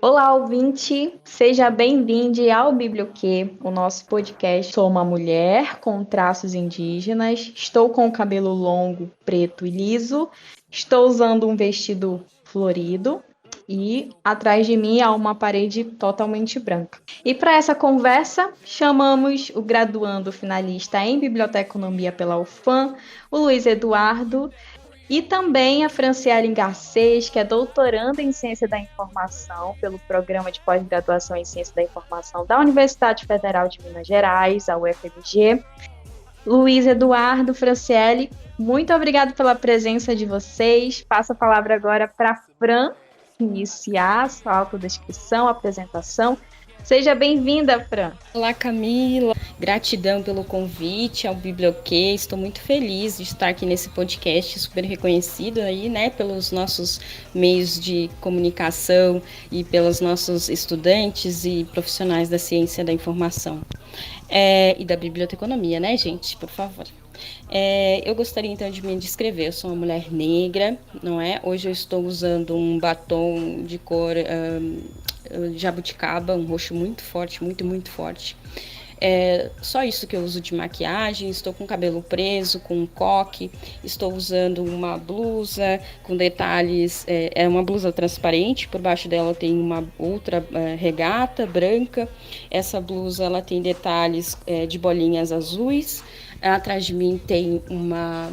Olá, ouvinte! Seja bem-vindo ao Biblioquê, o nosso podcast. Sou uma mulher com traços indígenas, estou com o cabelo longo, preto e liso, estou usando um vestido florido e atrás de mim há uma parede totalmente branca. E para essa conversa, chamamos o graduando finalista em Biblioteconomia pela UFAM, o Luiz Eduardo, e também a Franciele Garcês, que é doutoranda em Ciência da Informação pelo Programa de Pós-Graduação em Ciência da Informação da Universidade Federal de Minas Gerais, a UFMG. Luiz Eduardo, Franciele, muito obrigado pela presença de vocês. Passo a palavra agora para a Fran iniciar a sua autodescrição, apresentação. Seja bem-vinda, Fran. Olá, Camila. Gratidão pelo convite ao Biblioquê. Estou muito feliz de estar aqui nesse podcast super reconhecido aí, né, pelos nossos meios de comunicação e pelos nossos estudantes e profissionais da ciência da informação. E da biblioteconomia, né, gente? Por favor. Eu gostaria então de me descrever. Eu sou uma mulher negra, não é? Hoje eu estou usando um batom de cor jabuticaba, um roxo muito forte, muito forte. Só isso que eu uso de maquiagem. Estou com o cabelo preso, com um coque. Estou usando uma blusa com detalhes. É uma blusa transparente. Por baixo dela tem uma outra regata branca. Essa blusa ela tem detalhes de bolinhas azuis. Atrás de mim tem uma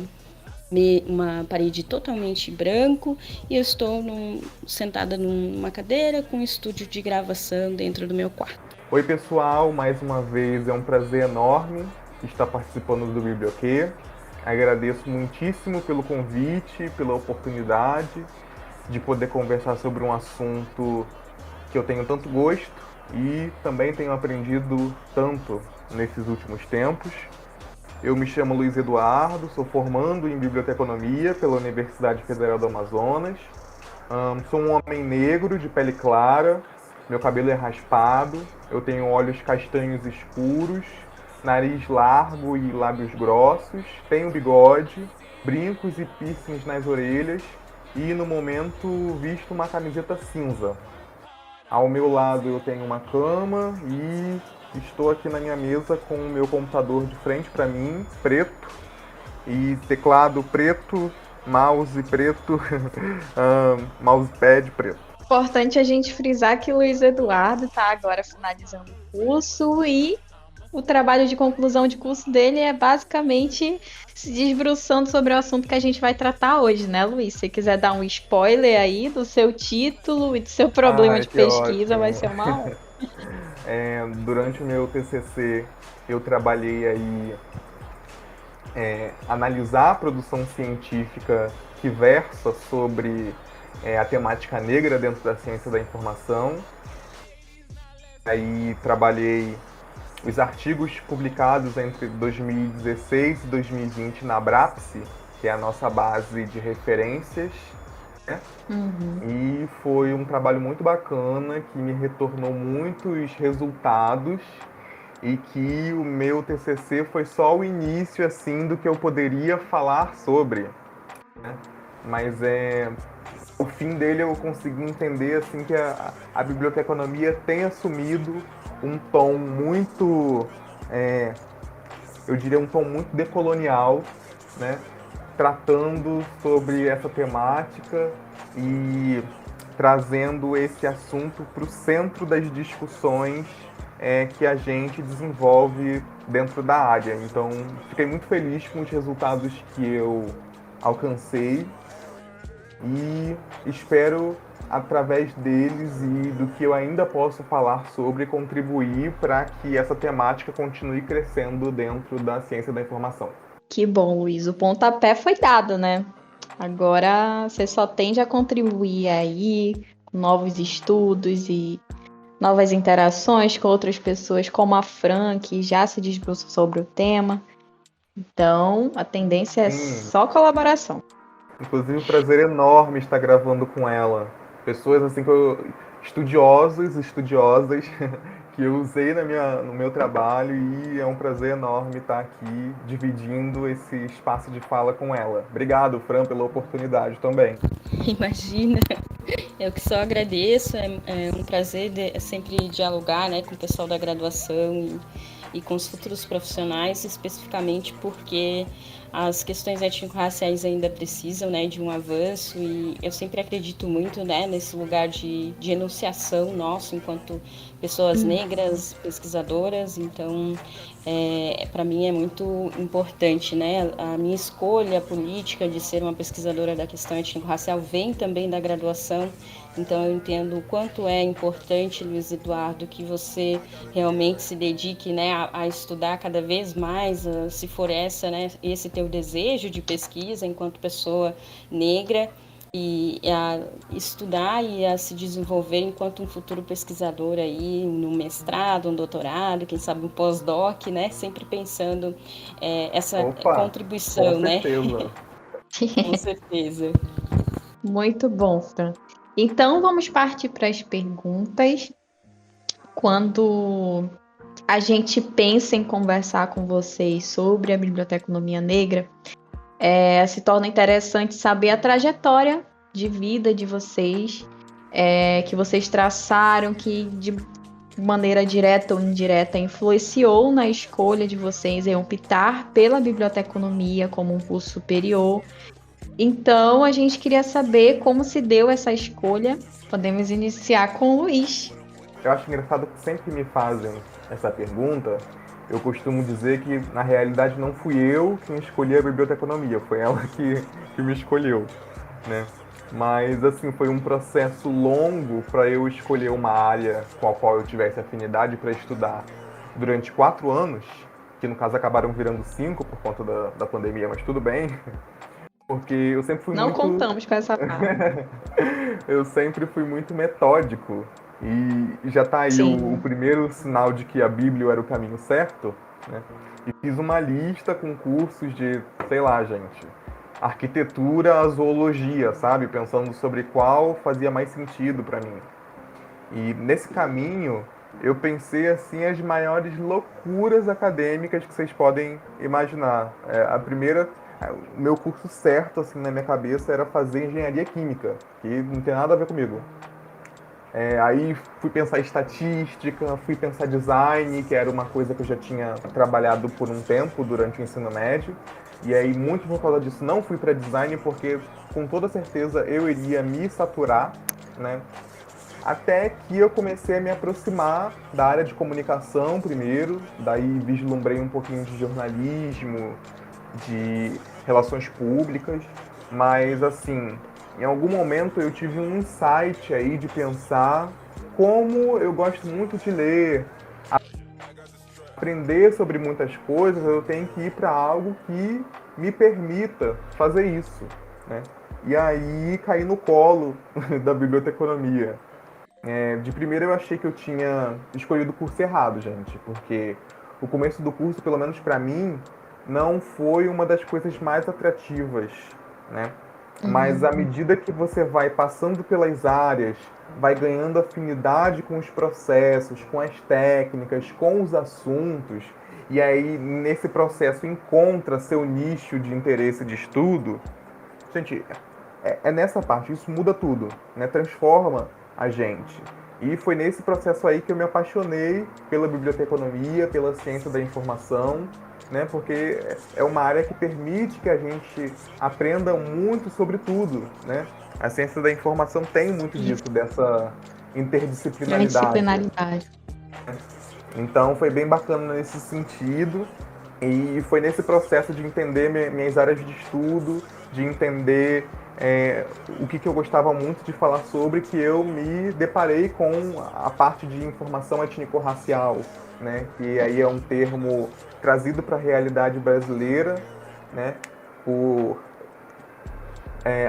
parede totalmente branco e eu estou sentada numa cadeira com um estúdio de gravação dentro do meu quarto. Oi pessoal, mais uma vez é um prazer enorme estar participando do Biblioquê. Agradeço muitíssimo pelo convite, pela oportunidade de poder conversar sobre um assunto que eu tenho tanto gosto e também tenho aprendido tanto nesses últimos tempos. Eu me chamo Luiz Eduardo, sou formando em Biblioteconomia pela Universidade Federal do Amazonas. Sou um homem negro, de pele clara, meu cabelo é raspado, eu tenho olhos castanhos escuros, nariz largo e lábios grossos, tenho bigode, brincos e piercings nas orelhas e, no momento, visto uma camiseta cinza. Ao meu lado eu tenho uma cama e estou aqui na minha mesa com o meu computador de frente para mim, preto, e teclado preto, mouse preto, mousepad preto. Importante a gente frisar que o Luiz Eduardo está agora finalizando o curso e o trabalho de conclusão de curso dele é basicamente se desbruçando sobre o assunto que a gente vai tratar hoje, né, Luiz? Se quiser dar um spoiler aí do seu título e do seu problema de pesquisa, vai ser uma honra. Durante o meu TCC, eu trabalhei aí analisar a produção científica que versa sobre a temática negra dentro da ciência da informação. Aí trabalhei os artigos publicados entre 2016 e 2020 na Abrapse, que é a nossa base de referências. E foi um trabalho muito bacana que me retornou muitos resultados e que o meu TCC foi só o início assim do que eu poderia falar sobre, né? Mas o fim dele eu consegui entender assim que a biblioteconomia tem assumido um tom muito, eu diria um tom muito decolonial, né? Tratando sobre essa temática e trazendo esse assunto para o centro das discussões que a gente desenvolve dentro da área. Então, fiquei muito feliz com os resultados que eu alcancei e espero, através deles e do que eu ainda posso falar sobre, contribuir para que essa temática continue crescendo dentro da ciência da informação. Que bom, Luiz. O pontapé foi dado, né? Agora você só tende a contribuir aí com novos estudos e novas interações com outras pessoas, como a Fran, que já se debruçou sobre o tema. Então, a tendência é só colaboração. Inclusive, um prazer enorme estar gravando com ela. Pessoas assim estudiosas que eu usei no meu trabalho e é um prazer enorme estar aqui dividindo esse espaço de fala com ela. Obrigado, Fran, pela oportunidade também. Imagina. Eu que só agradeço, é um prazer sempre dialogar, né, com o pessoal da graduação e com os futuros profissionais, especificamente porque as questões étnico-raciais ainda precisam, né, de um avanço, e eu sempre acredito muito, né, nesse lugar de enunciação nosso enquanto pessoas negras, pesquisadoras. Então, para mim é muito importante, né, a minha escolha política de ser uma pesquisadora da questão étnico-racial vem também da graduação. Então eu entendo o quanto é importante, Luiz Eduardo, que você realmente se dedique, né, a estudar cada vez mais, se for esse teu desejo de pesquisa enquanto pessoa negra, e a estudar e a se desenvolver enquanto um futuro pesquisador aí, no mestrado, um doutorado, quem sabe um pós-doc, né, sempre pensando essa Opa, com contribuição, né, certeza. com certeza. Muito bom, Fran. Então vamos partir para as perguntas. Quando a gente pensa em conversar com vocês sobre a Biblioteconomia Negra, se torna interessante saber a trajetória de vida de vocês, que vocês traçaram, que de maneira direta ou indireta influenciou na escolha de vocês em optar pela biblioteconomia como um curso superior. Então, a gente queria saber como se deu essa escolha. Podemos iniciar com o Luiz. Eu acho engraçado que sempre me fazem essa pergunta. Eu costumo dizer que, na realidade, não fui eu quem escolhi a biblioteconomia, foi ela que me escolheu, né? Mas, assim, foi um processo longo para eu escolher uma área com a qual eu tivesse afinidade para estudar durante 4 anos, que no caso acabaram virando 5 por conta da pandemia, mas tudo bem, porque eu sempre fui Não muito contamos com essa parte. eu sempre fui muito metódico e já tá aí o Sim. primeiro sinal de que a Bíblia era o caminho certo, né? E fiz uma lista com cursos de, sei lá, gente, arquitetura, zoologia, sabe? Pensando sobre qual fazia mais sentido para mim. E nesse caminho eu pensei assim as maiores loucuras acadêmicas que vocês podem imaginar. A primeira, o meu curso certo assim na minha cabeça era fazer engenharia química, que não tem nada a ver comigo. Aí fui pensar estatística, fui pensar design, que era uma coisa que eu já tinha trabalhado por um tempo durante o ensino médio. E aí, muito por causa disso, não fui para design, porque com toda certeza eu iria me saturar, né? Até que eu comecei a me aproximar da área de comunicação primeiro, daí vislumbrei um pouquinho de jornalismo, de relações públicas, mas assim, em algum momento eu tive um insight aí de pensar como eu gosto muito de ler, aprender sobre muitas coisas, eu tenho que ir para algo que me permita fazer isso, né? E aí caí no colo da biblioteconomia. De primeira eu achei que eu tinha escolhido o curso errado, gente, porque o começo do curso, pelo menos para mim, não foi uma das coisas mais atrativas, né? Mas à medida que você vai passando pelas áreas, vai ganhando afinidade com os processos, com as técnicas, com os assuntos, e aí nesse processo encontra seu nicho de interesse de estudo, gente, é nessa parte, isso muda tudo, né? Transforma a gente. E foi nesse processo aí que eu me apaixonei pela biblioteconomia, pela ciência da informação, né? Porque é uma área que permite que a gente aprenda muito sobre tudo, né? A ciência da informação tem muito disso, dessa interdisciplinaridade. Disciplinaridade. Então foi bem bacana nesse sentido. E foi nesse processo de entender minhas áreas de estudo, de entender o que eu gostava muito de falar sobre, que eu me deparei com a parte de informação étnico-racial, né? Que aí é um termo trazido para a realidade brasileira, né? Por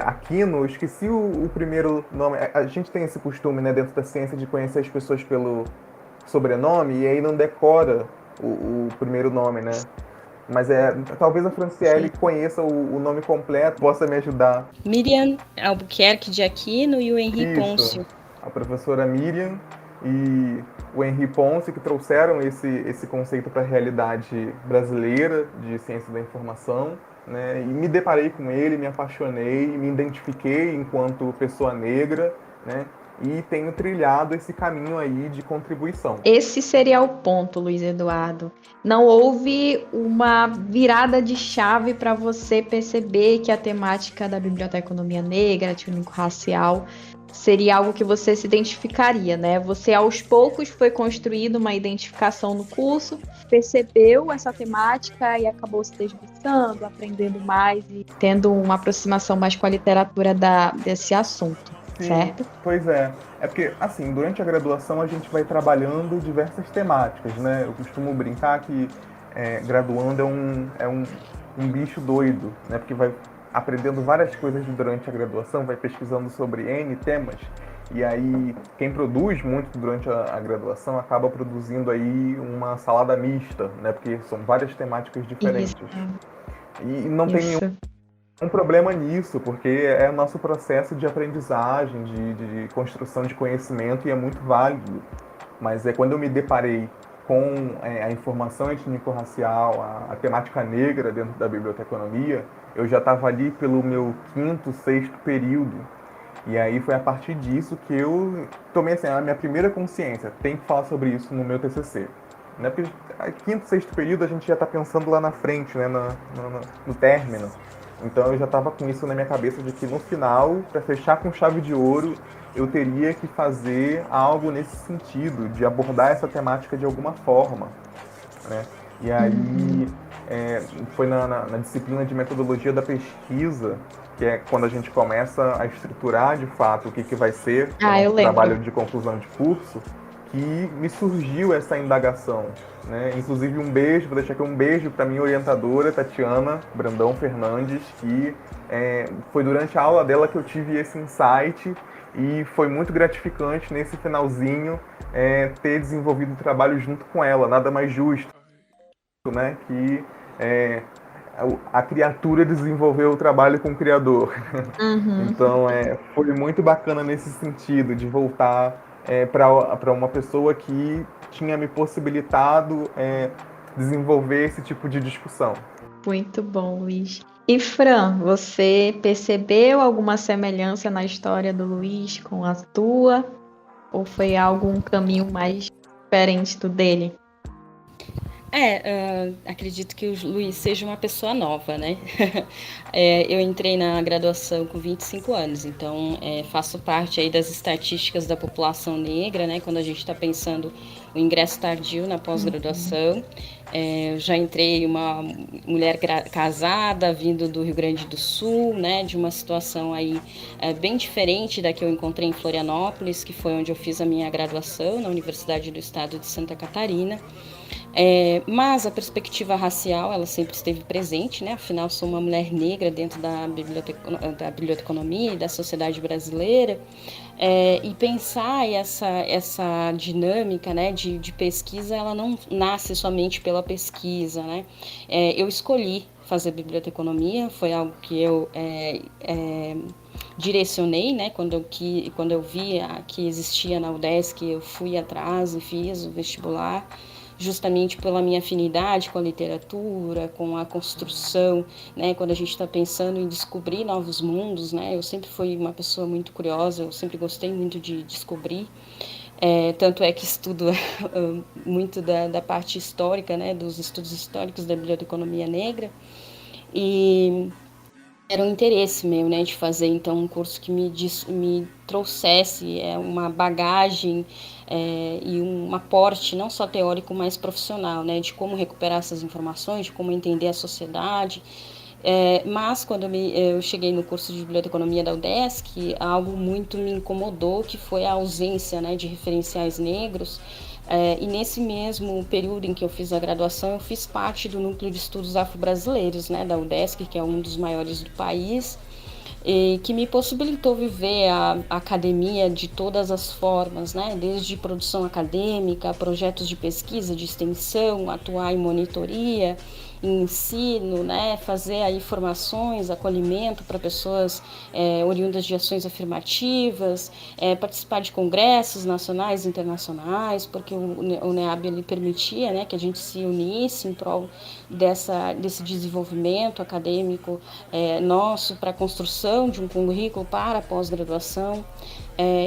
Aquino, eu esqueci o primeiro nome. A gente tem esse costume, né, dentro da ciência, de conhecer as pessoas pelo sobrenome e aí não decora o primeiro nome, né? Mas talvez a Franciele Sim. conheça o nome completo, possa me ajudar. Miriam Albuquerque de Aquino e o Henri Isso, Pôncio. a professora Miriam e o Henri Ponce, que trouxeram esse conceito para a realidade brasileira de ciência da informação, né? E me deparei com ele, me apaixonei, me identifiquei enquanto pessoa negra, né? E tenho trilhado esse caminho aí de contribuição. Esse seria o ponto, Luiz Eduardo. Não houve uma virada de chave para você perceber que a temática da biblioteconomia negra, étnico-racial, seria algo que você se identificaria, né? Você, aos poucos, foi construindo uma identificação no curso, percebeu essa temática e acabou se debruçando, aprendendo mais e tendo uma aproximação mais com a literatura desse assunto, Sim, certo? pois é. É porque, assim, durante a graduação a gente vai trabalhando diversas temáticas, né? Eu costumo brincar que graduando um bicho doido, né? Porque vai aprendendo várias coisas durante a graduação, vai pesquisando sobre N temas, e aí quem produz muito durante a graduação acaba produzindo aí uma salada mista, né? Porque são várias temáticas diferentes. E não tem nenhum Isso. problema nisso, porque é o nosso processo de aprendizagem, de construção de conhecimento e é muito válido. Mas é quando eu me deparei com a informação étnico-racial, a temática negra dentro da biblioteconomia, eu já estava ali pelo meu quinto, sexto período. E aí foi a partir disso que eu tomei assim, a minha primeira consciência, tem que falar sobre isso no meu TCC. Né? Porque quinto, sexto período a gente já está pensando lá na frente, né? No término. Então eu já estava com isso na minha cabeça de que no final, para fechar com chave de ouro, eu teria que fazer algo nesse sentido, de abordar essa temática de alguma forma, né? E aí foi na disciplina de metodologia da pesquisa, que é quando a gente começa a estruturar de fato o que vai ser o nosso trabalho de conclusão de curso, que me surgiu essa indagação, né? Inclusive vou deixar aqui um beijo para minha orientadora, Tatiana Brandão Fernandes, que foi durante a aula dela que eu tive esse insight e foi muito gratificante nesse finalzinho ter desenvolvido o trabalho junto com ela, nada mais justo, né? Que a criatura desenvolveu o trabalho com o criador. Uhum. Então foi muito bacana nesse sentido, de voltar para uma pessoa que tinha me possibilitado desenvolver esse tipo de discussão. Muito bom, Luiz. E Fran, você percebeu alguma semelhança na história do Luiz com a tua? Ou foi um caminho mais diferente do dele? Acredito que o Luiz seja uma pessoa nova, né? Eu entrei na graduação com 25 anos, então faço parte aí das estatísticas da população negra, né? Quando a gente está pensando o ingresso tardio na pós-graduação. Já entrei uma mulher casada, vindo do Rio Grande do Sul, né? De uma situação aí bem diferente da que eu encontrei em Florianópolis, que foi onde eu fiz a minha graduação, na Universidade do Estado de Santa Catarina. Mas a perspectiva racial, ela sempre esteve presente, né? Afinal, sou uma mulher negra dentro da biblioteconomia e da sociedade brasileira. E pensar essa dinâmica, né, de pesquisa, ela não nasce somente pela pesquisa, né? Eu escolhi fazer biblioteconomia, foi algo que eu direcionei, né? Quando eu vi que existia na UDESC, eu fui atrás e fiz o vestibular, justamente pela minha afinidade com a literatura, com a construção, né? Quando a gente está pensando em descobrir novos mundos, né? Eu sempre fui uma pessoa muito curiosa, eu sempre gostei muito de descobrir. Tanto é que estudo muito da parte histórica, né? Dos estudos históricos da biblioteconomia negra. E era um interesse meu, né, de fazer então um curso que me trouxesse uma bagagem e um aporte não só teórico, mas profissional, né, de como recuperar essas informações, de como entender a sociedade. Mas quando eu cheguei no curso de biblioteconomia da UDESC, algo muito me incomodou, que foi a ausência, né, de referenciais negros. E nesse mesmo período em que eu fiz a graduação, eu fiz parte do Núcleo de Estudos Afro-Brasileiros, né, da UDESC, que é um dos maiores do país, e que me possibilitou viver a academia de todas as formas, né, desde produção acadêmica, projetos de pesquisa, de extensão, atuar em monitoria, em ensino, né, fazer aí formações, acolhimento para pessoas oriundas de ações afirmativas, participar de congressos nacionais e internacionais, porque o NEAB ele permitia, né, que a gente se unisse em prol desse desenvolvimento acadêmico nosso para a construção de um currículo para a pós-graduação.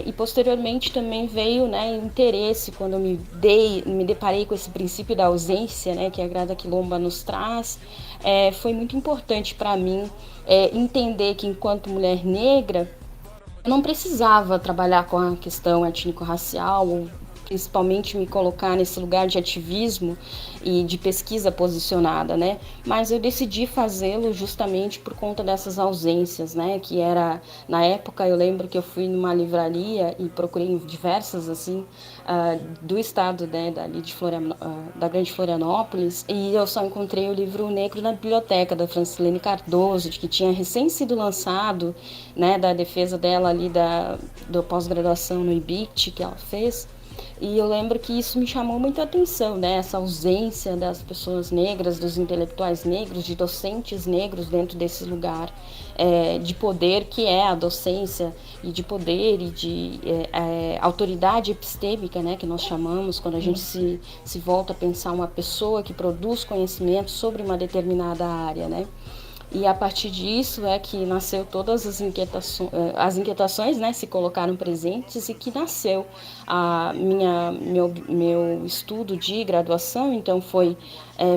E posteriormente também veio, né, interesse quando eu me deparei com esse princípio da ausência, né, que a Grada Quilomba nos traz. Foi muito importante para mim entender que enquanto mulher negra eu não precisava trabalhar com a questão étnico-racial, ou principalmente me colocar nesse lugar de ativismo e de pesquisa posicionada, né? Mas eu decidi fazê-lo justamente por conta dessas ausências, né? Que era, na época, eu lembro que eu fui numa livraria e procurei diversas, assim, do estado, né, dali de da Grande Florianópolis, e eu só encontrei o livro Negro na biblioteca, da Francilene Cardoso, que tinha recém sido lançado, né, da defesa dela ali da pós-graduação no IBIT que ela fez. E eu lembro que isso me chamou muita atenção, né? Essa ausência das pessoas negras, dos intelectuais negros, de docentes negros dentro desse lugar de poder que é a docência, e de poder e de autoridade epistêmica, né? Que nós chamamos quando a gente se volta a pensar uma pessoa que produz conhecimento sobre uma determinada área, né? E a partir disso é que nasceu todas as inquietações, né, se colocaram presentes, e que nasceu meu estudo de graduação. Então foi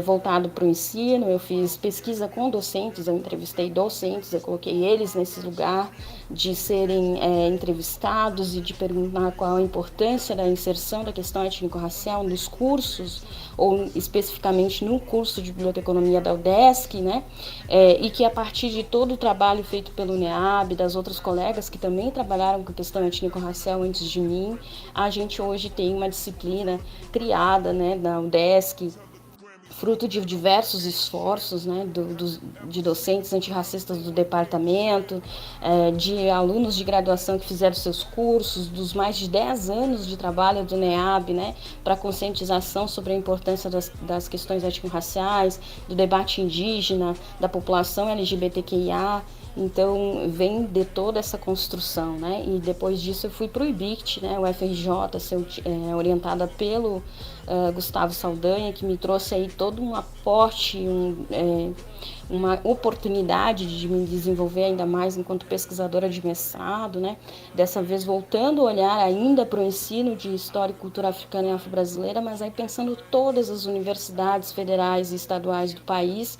voltado para o ensino. Eu fiz pesquisa com docentes, eu entrevistei docentes, eu coloquei eles nesse lugar de serem entrevistados e de perguntar qual a importância da inserção da questão étnico-racial nos cursos, ou especificamente no curso de biblioteconomia da UDESC, né? E que a partir de todo o trabalho feito pelo NEAB, das outras colegas que também trabalharam com a questão étnico-racial antes de mim, a gente hoje tem uma disciplina criada, né, da UDESC, fruto de diversos esforços, né, de docentes antirracistas do departamento, de alunos de graduação que fizeram seus cursos, dos mais de 10 anos de trabalho do NEAB, né, para conscientização sobre a importância das questões étnico-raciais, do debate indígena, da população LGBTQIA. Então, vem de toda essa construção, né? E depois disso eu fui para o IBICT, né? O FRJ, orientada pelo Gustavo Saldanha, que me trouxe aí todo um aporte, uma oportunidade de me desenvolver ainda mais enquanto pesquisadora de mestrado, né? Dessa vez voltando a olhar ainda para o ensino de História e Cultura Africana e Afro-Brasileira, mas aí pensando todas as universidades federais e estaduais do país,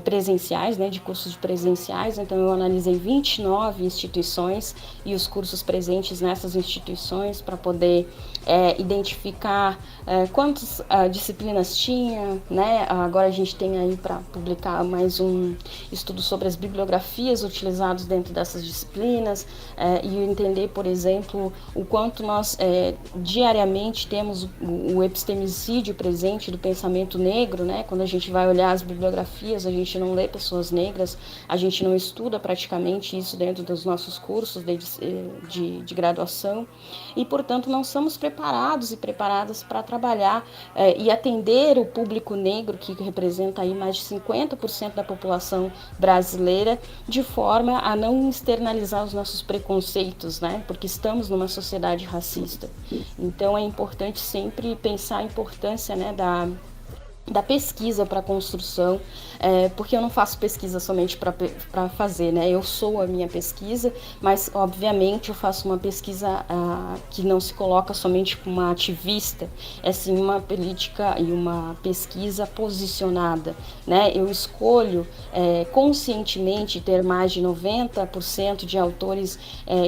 presenciais, né? De cursos presenciais. Então eu analisei 29 instituições e os cursos presentes nessas instituições para poder identificar quantas disciplinas tinha, né? Agora a gente tem aí para publicar mais um estudo sobre as bibliografias utilizadas dentro dessas disciplinas, e entender, por exemplo, o quanto nós diariamente temos o epistemicídio presente do pensamento negro, né? Quando a gente vai olhar as bibliografias, a gente não lê pessoas negras, a gente não estuda praticamente isso dentro dos nossos cursos de graduação, e, portanto, não somos preparados e preparadas para trabalhar e atender o público negro, que representa aí mais de 50% da população brasileira, de forma a não externalizar os nossos preconceitos, né? Porque estamos numa sociedade racista. Então é importante sempre pensar a importância, né, da pesquisa para a construção, porque eu não faço pesquisa somente para fazer, né? Eu sou a minha pesquisa, mas obviamente eu faço uma pesquisa que não se coloca somente como uma ativista, é sim uma política e uma pesquisa posicionada, né? Eu escolho conscientemente ter mais de 90% de autores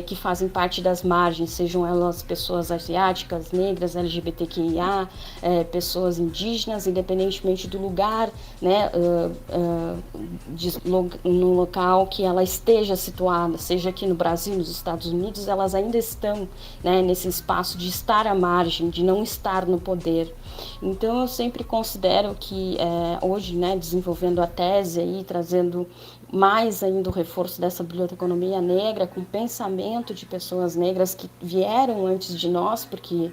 que fazem parte das margens, sejam elas pessoas asiáticas, negras, LGBTQIA, pessoas indígenas, independentemente do lugar, né, no local que ela esteja situada, seja aqui no Brasil, nos Estados Unidos, elas ainda estão, né, nesse espaço de estar à margem, de não estar no poder. Então eu sempre considero que hoje, né, desenvolvendo a tese aí, trazendo mais ainda o reforço dessa biblioteconomia negra, com pensamento de pessoas negras que vieram antes de nós, porque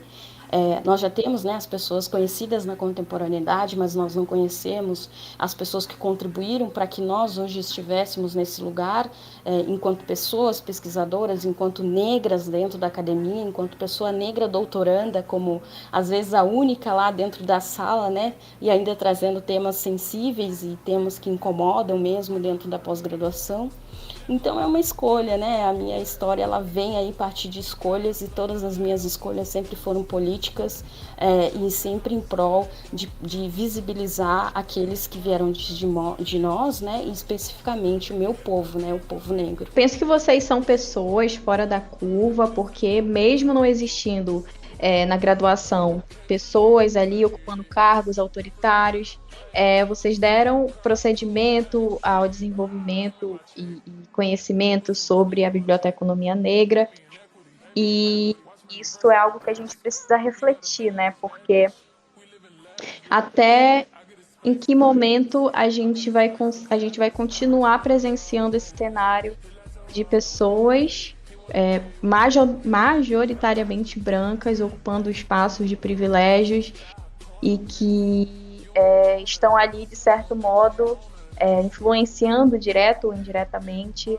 Nós já temos, né, as pessoas conhecidas na contemporaneidade, mas nós não conhecemos as pessoas que contribuíram para que nós hoje estivéssemos nesse lugar, enquanto pessoas pesquisadoras, enquanto negras dentro da academia, enquanto pessoa negra doutoranda, como às vezes a única lá dentro da sala, né, e ainda trazendo temas sensíveis e temas que incomodam mesmo dentro da pós-graduação. Então é uma escolha, né? A minha história ela vem aí a partir de escolhas e todas as minhas escolhas sempre foram políticas e sempre em prol de visibilizar aqueles que vieram de nós, né? E especificamente o meu povo, né? O povo negro. Penso que vocês são pessoas fora da curva, porque mesmo não existindo na graduação pessoas ali ocupando cargos autoritários, vocês deram procedimento ao desenvolvimento e conhecimento sobre a biblioteconomia negra, e isso é algo que a gente precisa refletir, né? Porque até em que momento a gente vai continuar presenciando esse cenário de pessoas majoritariamente brancas ocupando espaços de privilégios e que estão ali, de certo modo, influenciando direto ou indiretamente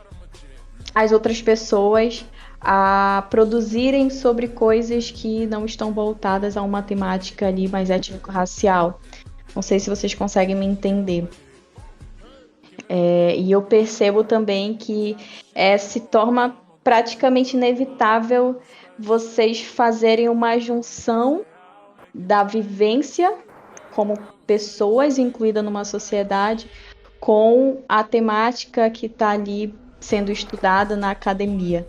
as outras pessoas a produzirem sobre coisas que não estão voltadas a uma temática ali mais étnico-racial. Não sei se vocês conseguem me entender. E eu percebo também que se torna praticamente inevitável vocês fazerem uma junção da vivência como pessoas incluídas numa sociedade com a temática que está ali sendo estudada na academia,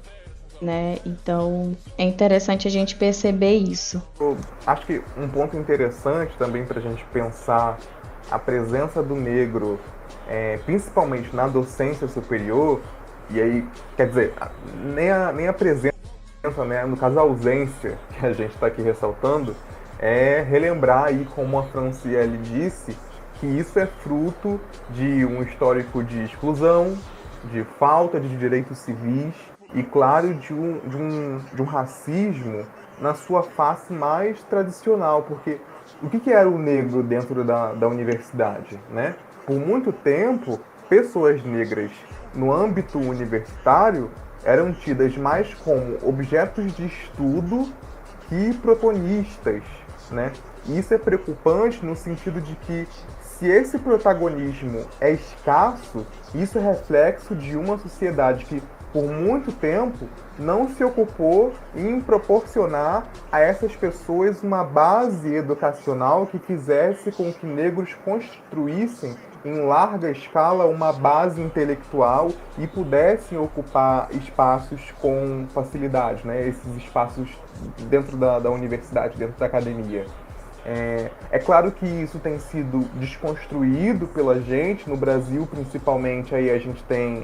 né? Então é interessante a gente perceber isso. Eu acho que um ponto interessante também para a gente pensar a presença do negro, principalmente na docência superior, e aí, quer dizer, nem a presença, né, no caso a ausência que a gente está aqui ressaltando, relembrar aí, como a Franciele disse, que isso é fruto de um histórico de exclusão, de falta de direitos civis e, claro, de um racismo na sua face mais tradicional, porque o que era o negro dentro da universidade, né? Por muito tempo, pessoas negras no âmbito universitário eram tidas mais como objetos de estudo que protagonistas, né? E isso é preocupante no sentido de que, se esse protagonismo é escasso, isso é reflexo de uma sociedade que, por muito tempo, não se ocupou em proporcionar a essas pessoas uma base educacional que fizesse com que negros construíssem em larga escala uma base intelectual e pudessem ocupar espaços com facilidade, né? Esses espaços dentro da universidade, dentro da academia. É claro que isso tem sido desconstruído pela gente, no Brasil principalmente. Aí a gente tem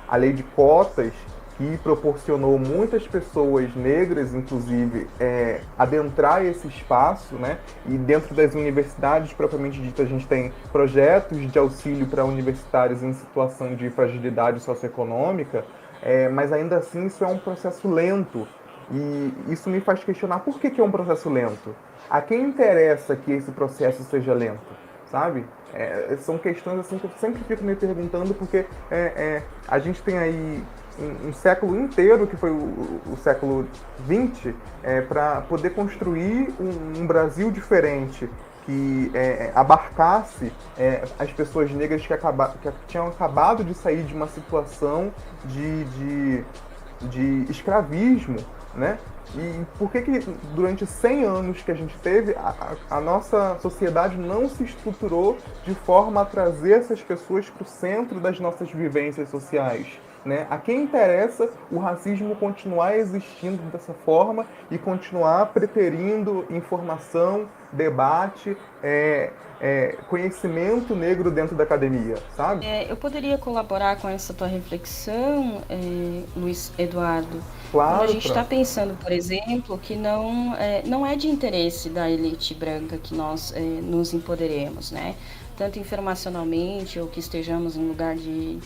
a lei de cotas, que proporcionou muitas pessoas negras, inclusive, adentrar esse espaço, né? E dentro das universidades, propriamente dito, a gente tem projetos de auxílio para universitários em situação de fragilidade socioeconômica, mas ainda assim isso é um processo lento. E isso me faz questionar por que é um processo lento. A quem interessa que esse processo seja lento, sabe? São questões assim que eu sempre fico me perguntando, porque a gente tem aí um século inteiro, que foi o século XX, para poder construir um Brasil diferente, que abarcasse as pessoas negras que tinham acabado de sair de uma situação de escravismo, né? E por que durante 100 anos que a gente teve, a nossa sociedade não se estruturou de forma a trazer essas pessoas para o centro das nossas vivências sociais, né? A quem interessa o racismo continuar existindo dessa forma e continuar preterindo informação, debate, conhecimento negro dentro da academia, sabe? Eu poderia colaborar com essa tua reflexão, Luiz Eduardo. Claro, quando a gente está pensando, por exemplo, que não é de interesse da elite branca que nós nos empoderemos, né? Tanto informacionalmente ou que estejamos em lugar de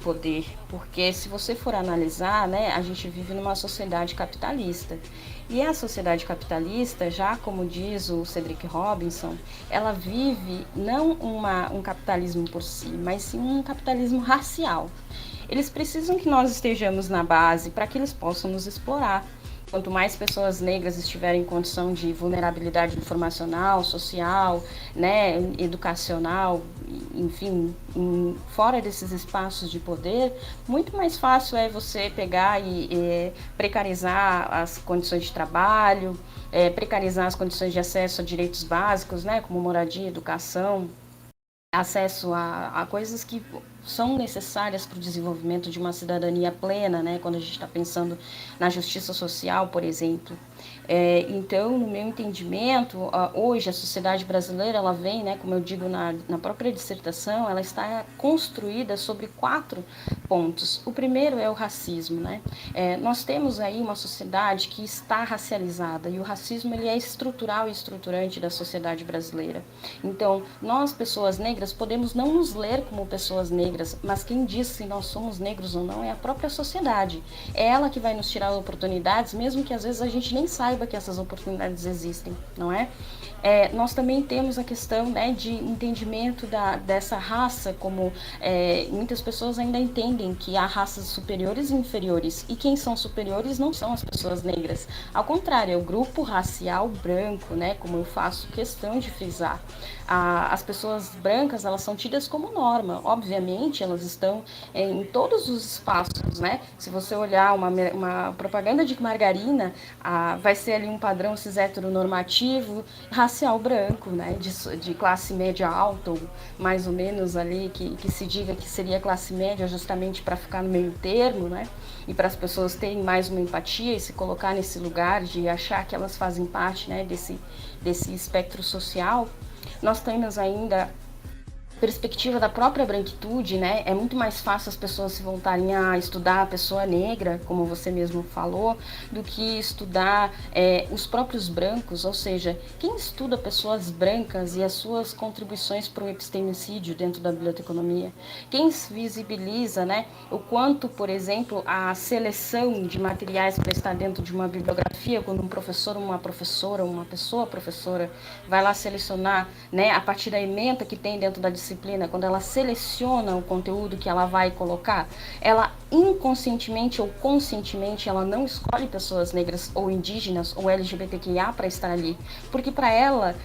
poder, porque se você for analisar, né, a gente vive numa sociedade capitalista E a sociedade capitalista, já como diz o Cedric Robinson, ela vive não um capitalismo por si, mas sim um capitalismo racial. Eles precisam que nós estejamos na base para que eles possam nos explorar. Quanto mais pessoas negras estiverem em condição de vulnerabilidade informacional, social, né, educacional, enfim, fora desses espaços de poder, muito mais fácil é você pegar e precarizar as condições de trabalho, precarizar as condições de acesso a direitos básicos, né, como moradia, educação, acesso a coisas que são necessárias para o desenvolvimento de uma cidadania plena, né? Quando a gente está pensando na justiça social, por exemplo. Então, no meu entendimento, hoje a sociedade brasileira, ela vem, né, como eu digo na própria dissertação, ela está construída sobre 4 pontos. O primeiro é o racismo, né? Nós temos aí uma sociedade que está racializada, e o racismo ele é estrutural e estruturante da sociedade brasileira. Então, nós, pessoas negras, podemos não nos ler como pessoas negras, mas quem diz se nós somos negros ou não é a própria sociedade. É ela que vai nos tirar oportunidades, mesmo que às vezes a gente nem saiba que essas oportunidades existem, não é? Nós também temos a questão, né, de entendimento dessa raça, como muitas pessoas ainda entendem que há raças superiores e inferiores, e quem são superiores não são as pessoas negras, ao contrário, é o grupo racial branco, né, como eu faço questão de frisar. As pessoas brancas, elas são tidas como norma, obviamente elas estão em todos os espaços, né? Se você olhar uma propaganda de margarina, vai ser ali um padrão cis heteronormativo, racial branco, né? De classe média alta, ou mais ou menos ali, que se diga que seria classe média justamente para ficar no meio termo, né? E para as pessoas terem mais uma empatia e se colocar nesse lugar de achar que elas fazem parte, né, desse espectro social. Nós temos ainda perspectiva da própria branquitude, né? É muito mais fácil as pessoas se voltarem a estudar a pessoa negra, como você mesmo falou, do que estudar os próprios brancos, ou seja, quem estuda pessoas brancas e as suas contribuições para o epistemicídio dentro da biblioteconomia? Quem visibiliza, né, o quanto, por exemplo, a seleção de materiais para estar dentro de uma bibliografia, quando um professor, uma professora, uma pessoa professora vai lá selecionar, né, a partir da ementa que tem dentro da disciplina, quando ela seleciona o conteúdo que ela vai colocar, ela inconscientemente ou conscientemente, ela não escolhe pessoas negras ou indígenas ou LGBTQIA para estar ali, porque para ela,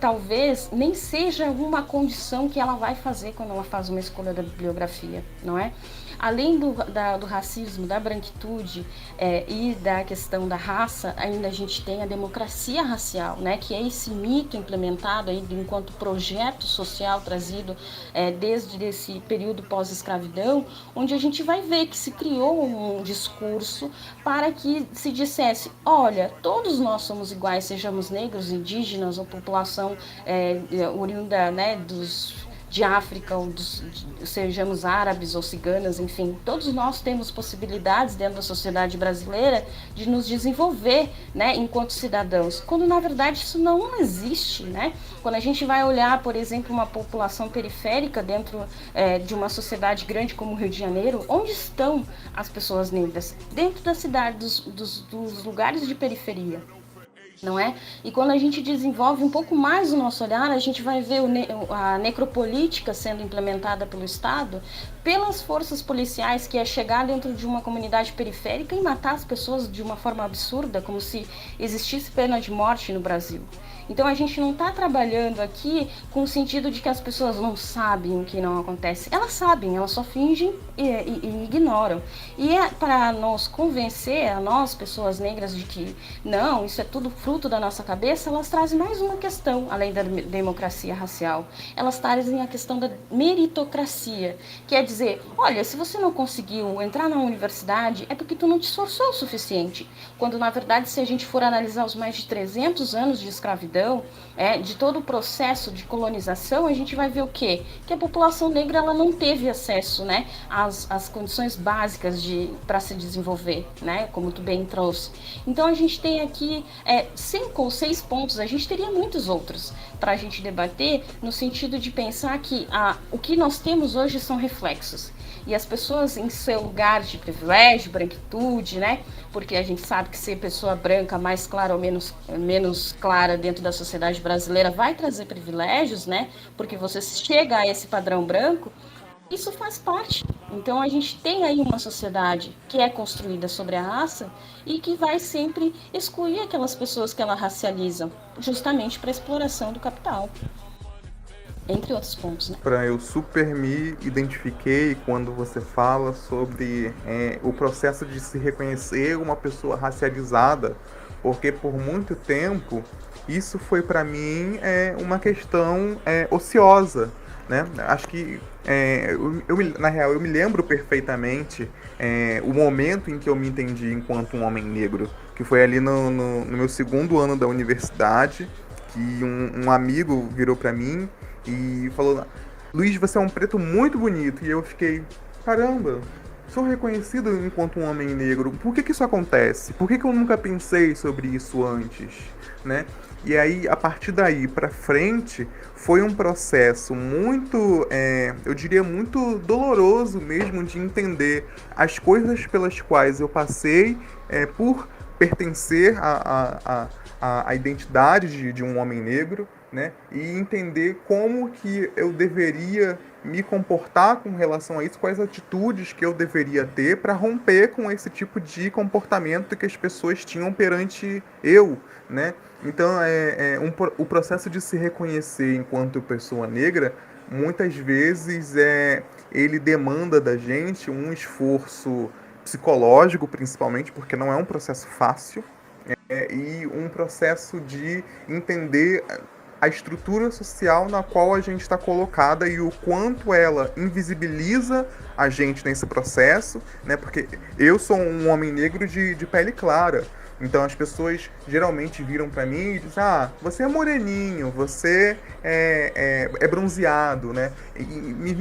talvez nem seja uma condição que ela vai fazer quando ela faz uma escolha da bibliografia, não é? Além do racismo, da branquitude e da questão da raça, ainda a gente tem a democracia racial, né, que é esse mito implementado aí enquanto projeto social trazido desde esse período pós-escravidão, onde a gente vai ver que se criou um discurso para que se dissesse, olha, todos nós somos iguais, sejamos negros, indígenas ou população oriunda, né, de África, ou sejamos árabes ou ciganas, enfim, todos nós temos possibilidades dentro da sociedade brasileira de nos desenvolver, né, enquanto cidadãos, quando na verdade isso não existe, né? Quando a gente vai olhar, por exemplo, uma população periférica dentro de uma sociedade grande como o Rio de Janeiro, onde estão as pessoas negras? Dentro da cidade, dos lugares de periferia. Não é? E quando a gente desenvolve um pouco mais o nosso olhar, a gente vai ver a necropolítica sendo implementada pelo Estado, pelas forças policiais, que é chegar dentro de uma comunidade periférica e matar as pessoas de uma forma absurda, como se existisse pena de morte no Brasil. Então a gente não está trabalhando aqui com o sentido de que as pessoas não sabem o que não acontece. Elas sabem, elas só fingem e ignoram. E para nos convencer, a nós, pessoas negras, de que não, isso é tudo fruto da nossa cabeça, elas trazem mais uma questão, além da democracia racial. Elas trazem a questão da meritocracia, que é dizer, olha, se você não conseguiu entrar na universidade, é porque tu não te esforçou o suficiente. Quando, na verdade, se a gente for analisar os mais de 300 anos de escravidão, de todo o processo de colonização, a gente vai ver o quê? Que a população negra ela não teve acesso, né, às condições básicas para se desenvolver, né, como tu bem trouxe. Então a gente tem aqui 5 ou 6 pontos, a gente teria muitos outros para a gente debater, no sentido de pensar que o que nós temos hoje são reflexos. e as pessoas em seu lugar de privilégio, branquitude, né? Porque a gente sabe que ser pessoa branca mais clara ou menos clara dentro da sociedade brasileira vai trazer privilégios, né? Porque você chega a esse padrão branco, isso faz parte. Então a gente tem aí uma sociedade que é construída sobre a raça e que vai sempre excluir aquelas pessoas que ela racializam, justamente para a exploração do capital. Entre outros pontos, né? Eu super me identifiquei quando você fala sobre o processo de se reconhecer uma pessoa racializada, porque por muito tempo isso foi para mim uma questão ociosa, né? Acho que na real eu me lembro perfeitamente o momento em que eu me entendi enquanto um homem negro, que foi ali no meu segundo ano da universidade, que um amigo virou para mim e falou: Luiz, você é um preto muito bonito. E eu fiquei: caramba, sou reconhecido enquanto um homem negro. Por que isso acontece? Por que eu nunca pensei sobre isso antes? Né? E aí, a partir daí pra frente, foi um processo muito, eu diria, muito doloroso mesmo, de entender as coisas pelas quais eu passei por pertencer à identidade de um homem negro, né? E entender como que eu deveria me comportar com relação a isso, quais atitudes que eu deveria ter para romper com esse tipo de comportamento que as pessoas tinham perante eu, né? Então, o processo de se reconhecer enquanto pessoa negra, muitas vezes ele demanda da gente um esforço psicológico, principalmente, porque não é um processo fácil, e um processo de entender a estrutura social na qual a gente está colocada e o quanto ela invisibiliza a gente nesse processo, né? Porque eu sou um homem negro de pele clara, então as pessoas geralmente viram para mim e dizem: ah, você é moreninho, você é bronzeado, né? E me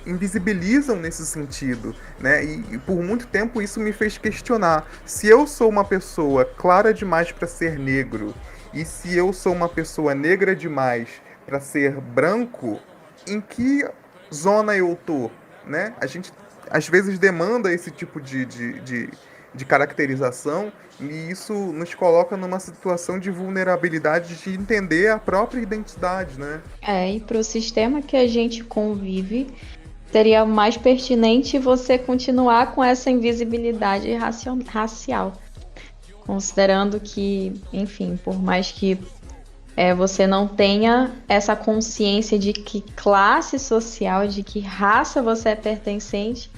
invisibilizam nesse sentido, né? E por muito tempo isso me fez questionar: se eu sou uma pessoa clara demais para ser negro, e se eu sou uma pessoa negra demais para ser branco, em que zona eu tô, né? A gente às vezes demanda esse tipo de caracterização, e isso nos coloca numa situação de vulnerabilidade de entender a própria identidade, né? E para o sistema que a gente convive, seria mais pertinente você continuar com essa invisibilidade racial. Considerando que, enfim, por mais que você não tenha essa consciência de que classe social, de que raça você é pertencente,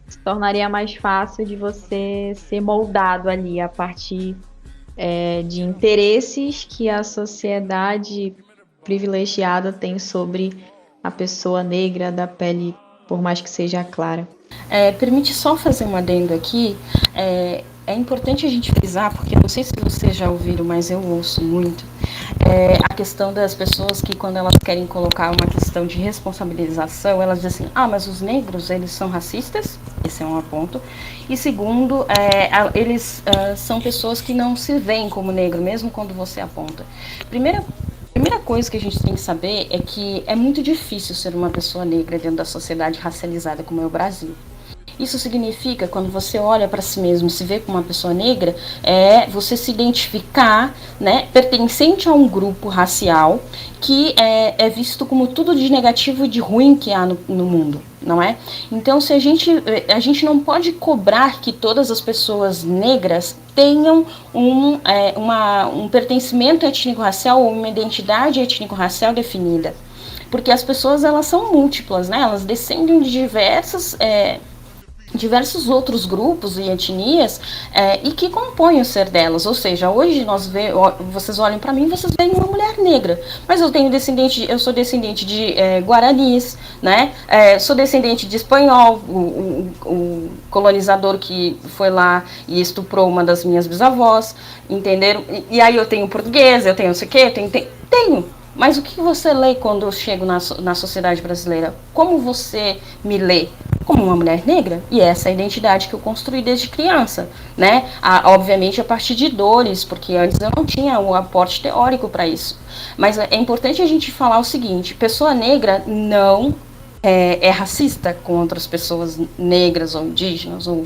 se tornaria mais fácil de você ser moldado ali a partir de interesses que a sociedade privilegiada tem sobre a pessoa negra da pele, por mais que seja clara. Permite só fazer um adendo aqui. É importante a gente frisar, porque não sei se vocês já ouviram, mas eu ouço muito, a questão das pessoas que, quando elas querem colocar uma questão de responsabilização, elas dizem assim: ah, mas os negros, eles são racistas? Esse é um ponto. E segundo, eles são pessoas que não se veem como negro, mesmo quando você aponta. Primeira coisa que a gente tem que saber é que é muito difícil ser uma pessoa negra dentro da sociedade racializada como é o Brasil. Isso significa, quando você olha para si mesmo, se vê como uma pessoa negra, você se identificar, né, pertencente a um grupo racial que é visto como tudo de negativo e de ruim que há no mundo, não é? Então, se a gente não pode cobrar que todas as pessoas negras tenham um pertencimento étnico-racial ou uma identidade étnico-racial definida. Porque as pessoas, elas são múltiplas, né? Elas descendem de diversos outros grupos e etnias e que compõem o ser delas. Ou seja, hoje vocês olham para mim, vocês veem uma mulher negra, mas eu sou descendente de guaranis, né? Sou descendente de espanhol, o colonizador que foi lá e estuprou uma das minhas bisavós, entenderam? E aí eu tenho português, eu tenho não sei o quê, tenho. Mas o que você lê quando eu chego na sociedade brasileira? Como você me lê? Como uma mulher negra? E essa é a identidade que eu construí desde criança, né? Obviamente a partir de dores, porque antes eu não tinha o aporte teórico para isso. Mas é importante a gente falar o seguinte: pessoa negra não é racista com outras pessoas negras ou indígenas ou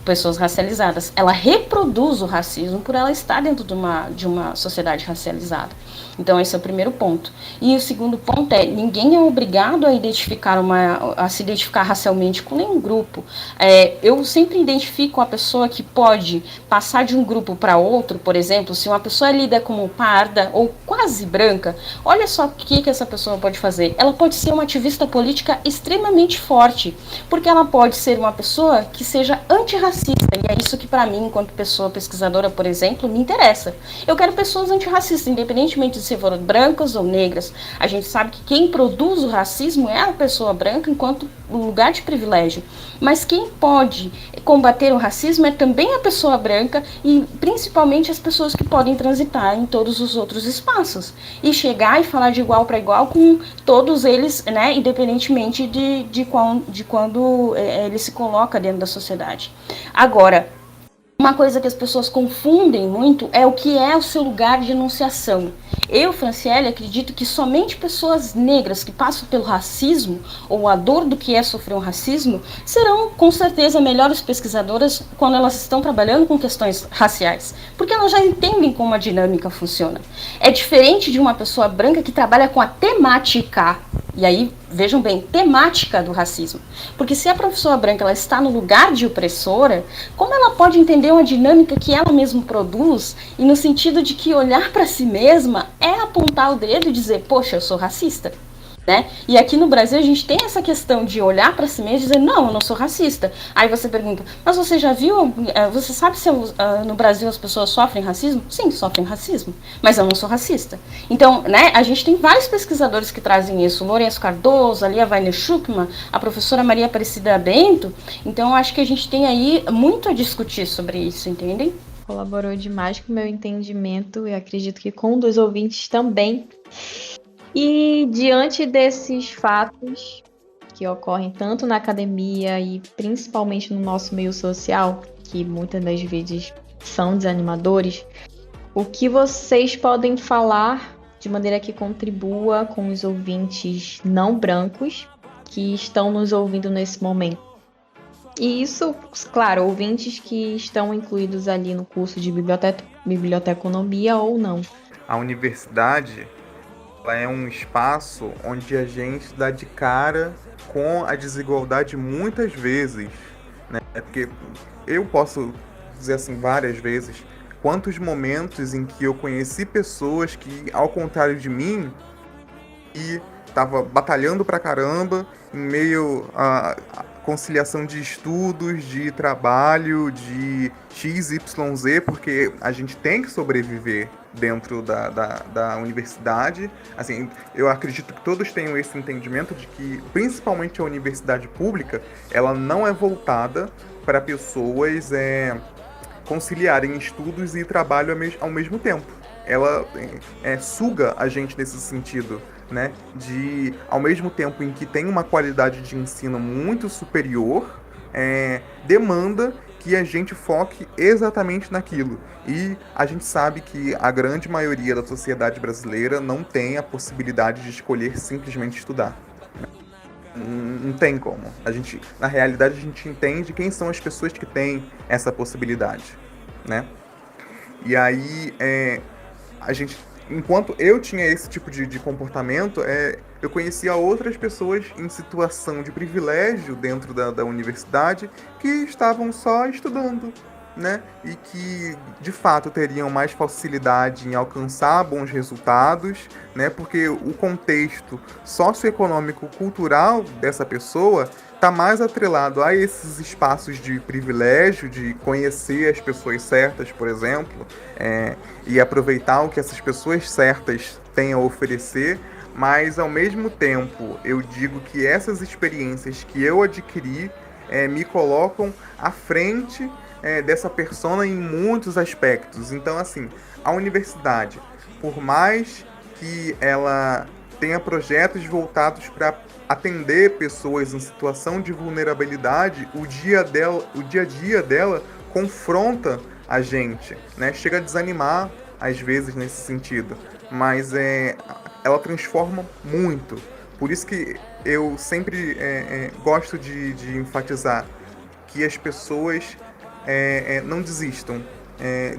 pessoas racializadas. Ela reproduz o racismo por ela estar dentro de uma sociedade racializada. Então, esse é o primeiro ponto. E o segundo ponto é, ninguém é obrigado a se identificar racialmente com nenhum grupo. Eu sempre identifico a pessoa que pode passar de um grupo para outro, por exemplo, se uma pessoa é lida como parda ou quase branca, olha só o que essa pessoa pode fazer. Ela pode ser uma ativista política extremamente forte, porque ela pode ser uma pessoa que seja antirracista, e é isso que para mim, enquanto pessoa pesquisadora, por exemplo, me interessa. Eu quero pessoas antirracistas, independentemente de se forem brancas ou negras. A gente sabe que quem produz o racismo é a pessoa branca enquanto lugar de privilégio. Mas quem pode combater o racismo é também a pessoa branca e principalmente as pessoas que podem transitar em todos os outros espaços. E chegar e falar de igual para igual com todos eles, né, independentemente de quando ele se coloca dentro da sociedade. Agora, uma coisa que as pessoas confundem muito é o que é o seu lugar de enunciação. Eu, Franciele, acredito que somente pessoas negras que passam pelo racismo, ou a dor do que é sofrer um racismo, serão, com certeza, melhores pesquisadoras quando elas estão trabalhando com questões raciais, porque elas já entendem como a dinâmica funciona. É diferente de uma pessoa branca que trabalha com a temática. E aí, vejam bem, temática do racismo. Porque se a professora branca ela está no lugar de opressora, como ela pode entender uma dinâmica que ela mesma produz, e no sentido de que olhar para si mesma é apontar o dedo e dizer, poxa, eu sou racista? Né? E aqui no Brasil a gente tem essa questão de olhar para si mesmo e dizer, não, eu não sou racista. Aí você pergunta, mas você já viu, você sabe se no Brasil as pessoas sofrem racismo? Sim, sofrem racismo, mas eu não sou racista. Então, né, a gente tem vários pesquisadores que trazem isso, o Lourenço Cardoso, ali a Weiner Schuckmann, a professora Maria Aparecida Bento. Então, eu acho que a gente tem aí muito a discutir sobre isso, entendem? Colaborou demais com o meu entendimento e acredito que com o dos ouvintes também. E diante desses fatos que ocorrem tanto na academia e principalmente no nosso meio social, que muitas das vezes são desanimadores, o que vocês podem falar de maneira que contribua com os ouvintes não brancos que estão nos ouvindo nesse momento? E isso, claro, ouvintes que estão incluídos ali no curso de biblioteconomia ou não. A universidade ela é um espaço onde a gente dá de cara com a desigualdade muitas vezes, né? Porque eu posso dizer assim várias vezes, quantos momentos em que eu conheci pessoas que, ao contrário de mim, e estava batalhando pra caramba em meio a conciliação de estudos, de trabalho, de XYZ, porque a gente tem que sobreviver dentro da universidade. Assim, eu acredito que todos tenham esse entendimento de que, principalmente a universidade pública, ela não é voltada para pessoas conciliarem estudos e trabalho ao mesmo tempo. Ela suga a gente nesse sentido, né? De, ao mesmo tempo em que tem uma qualidade de ensino muito superior, demanda que a gente foque exatamente naquilo. E a gente sabe que a grande maioria da sociedade brasileira não tem a possibilidade de escolher simplesmente estudar. Não tem como. Na realidade, a gente entende quem são as pessoas que têm essa possibilidade, né? E aí, enquanto eu tinha esse tipo de comportamento, eu conhecia outras pessoas em situação de privilégio dentro da universidade que estavam só estudando, né? E que, de fato, teriam mais facilidade em alcançar bons resultados, né? Porque o contexto socioeconômico cultural dessa pessoa está mais atrelado a esses espaços de privilégio, de conhecer as pessoas certas, por exemplo, e aproveitar o que essas pessoas certas têm a oferecer, mas, ao mesmo tempo, eu digo que essas experiências que eu adquiri me colocam à frente dessa persona em muitos aspectos. Então, assim, a universidade, por mais que ela tenha projetos voltados para atender pessoas em situação de vulnerabilidade, o dia a dia dela confronta a gente, né? Chega a desanimar às vezes nesse sentido, mas ela transforma muito. Por isso que eu sempre gosto de enfatizar que as pessoas não desistam.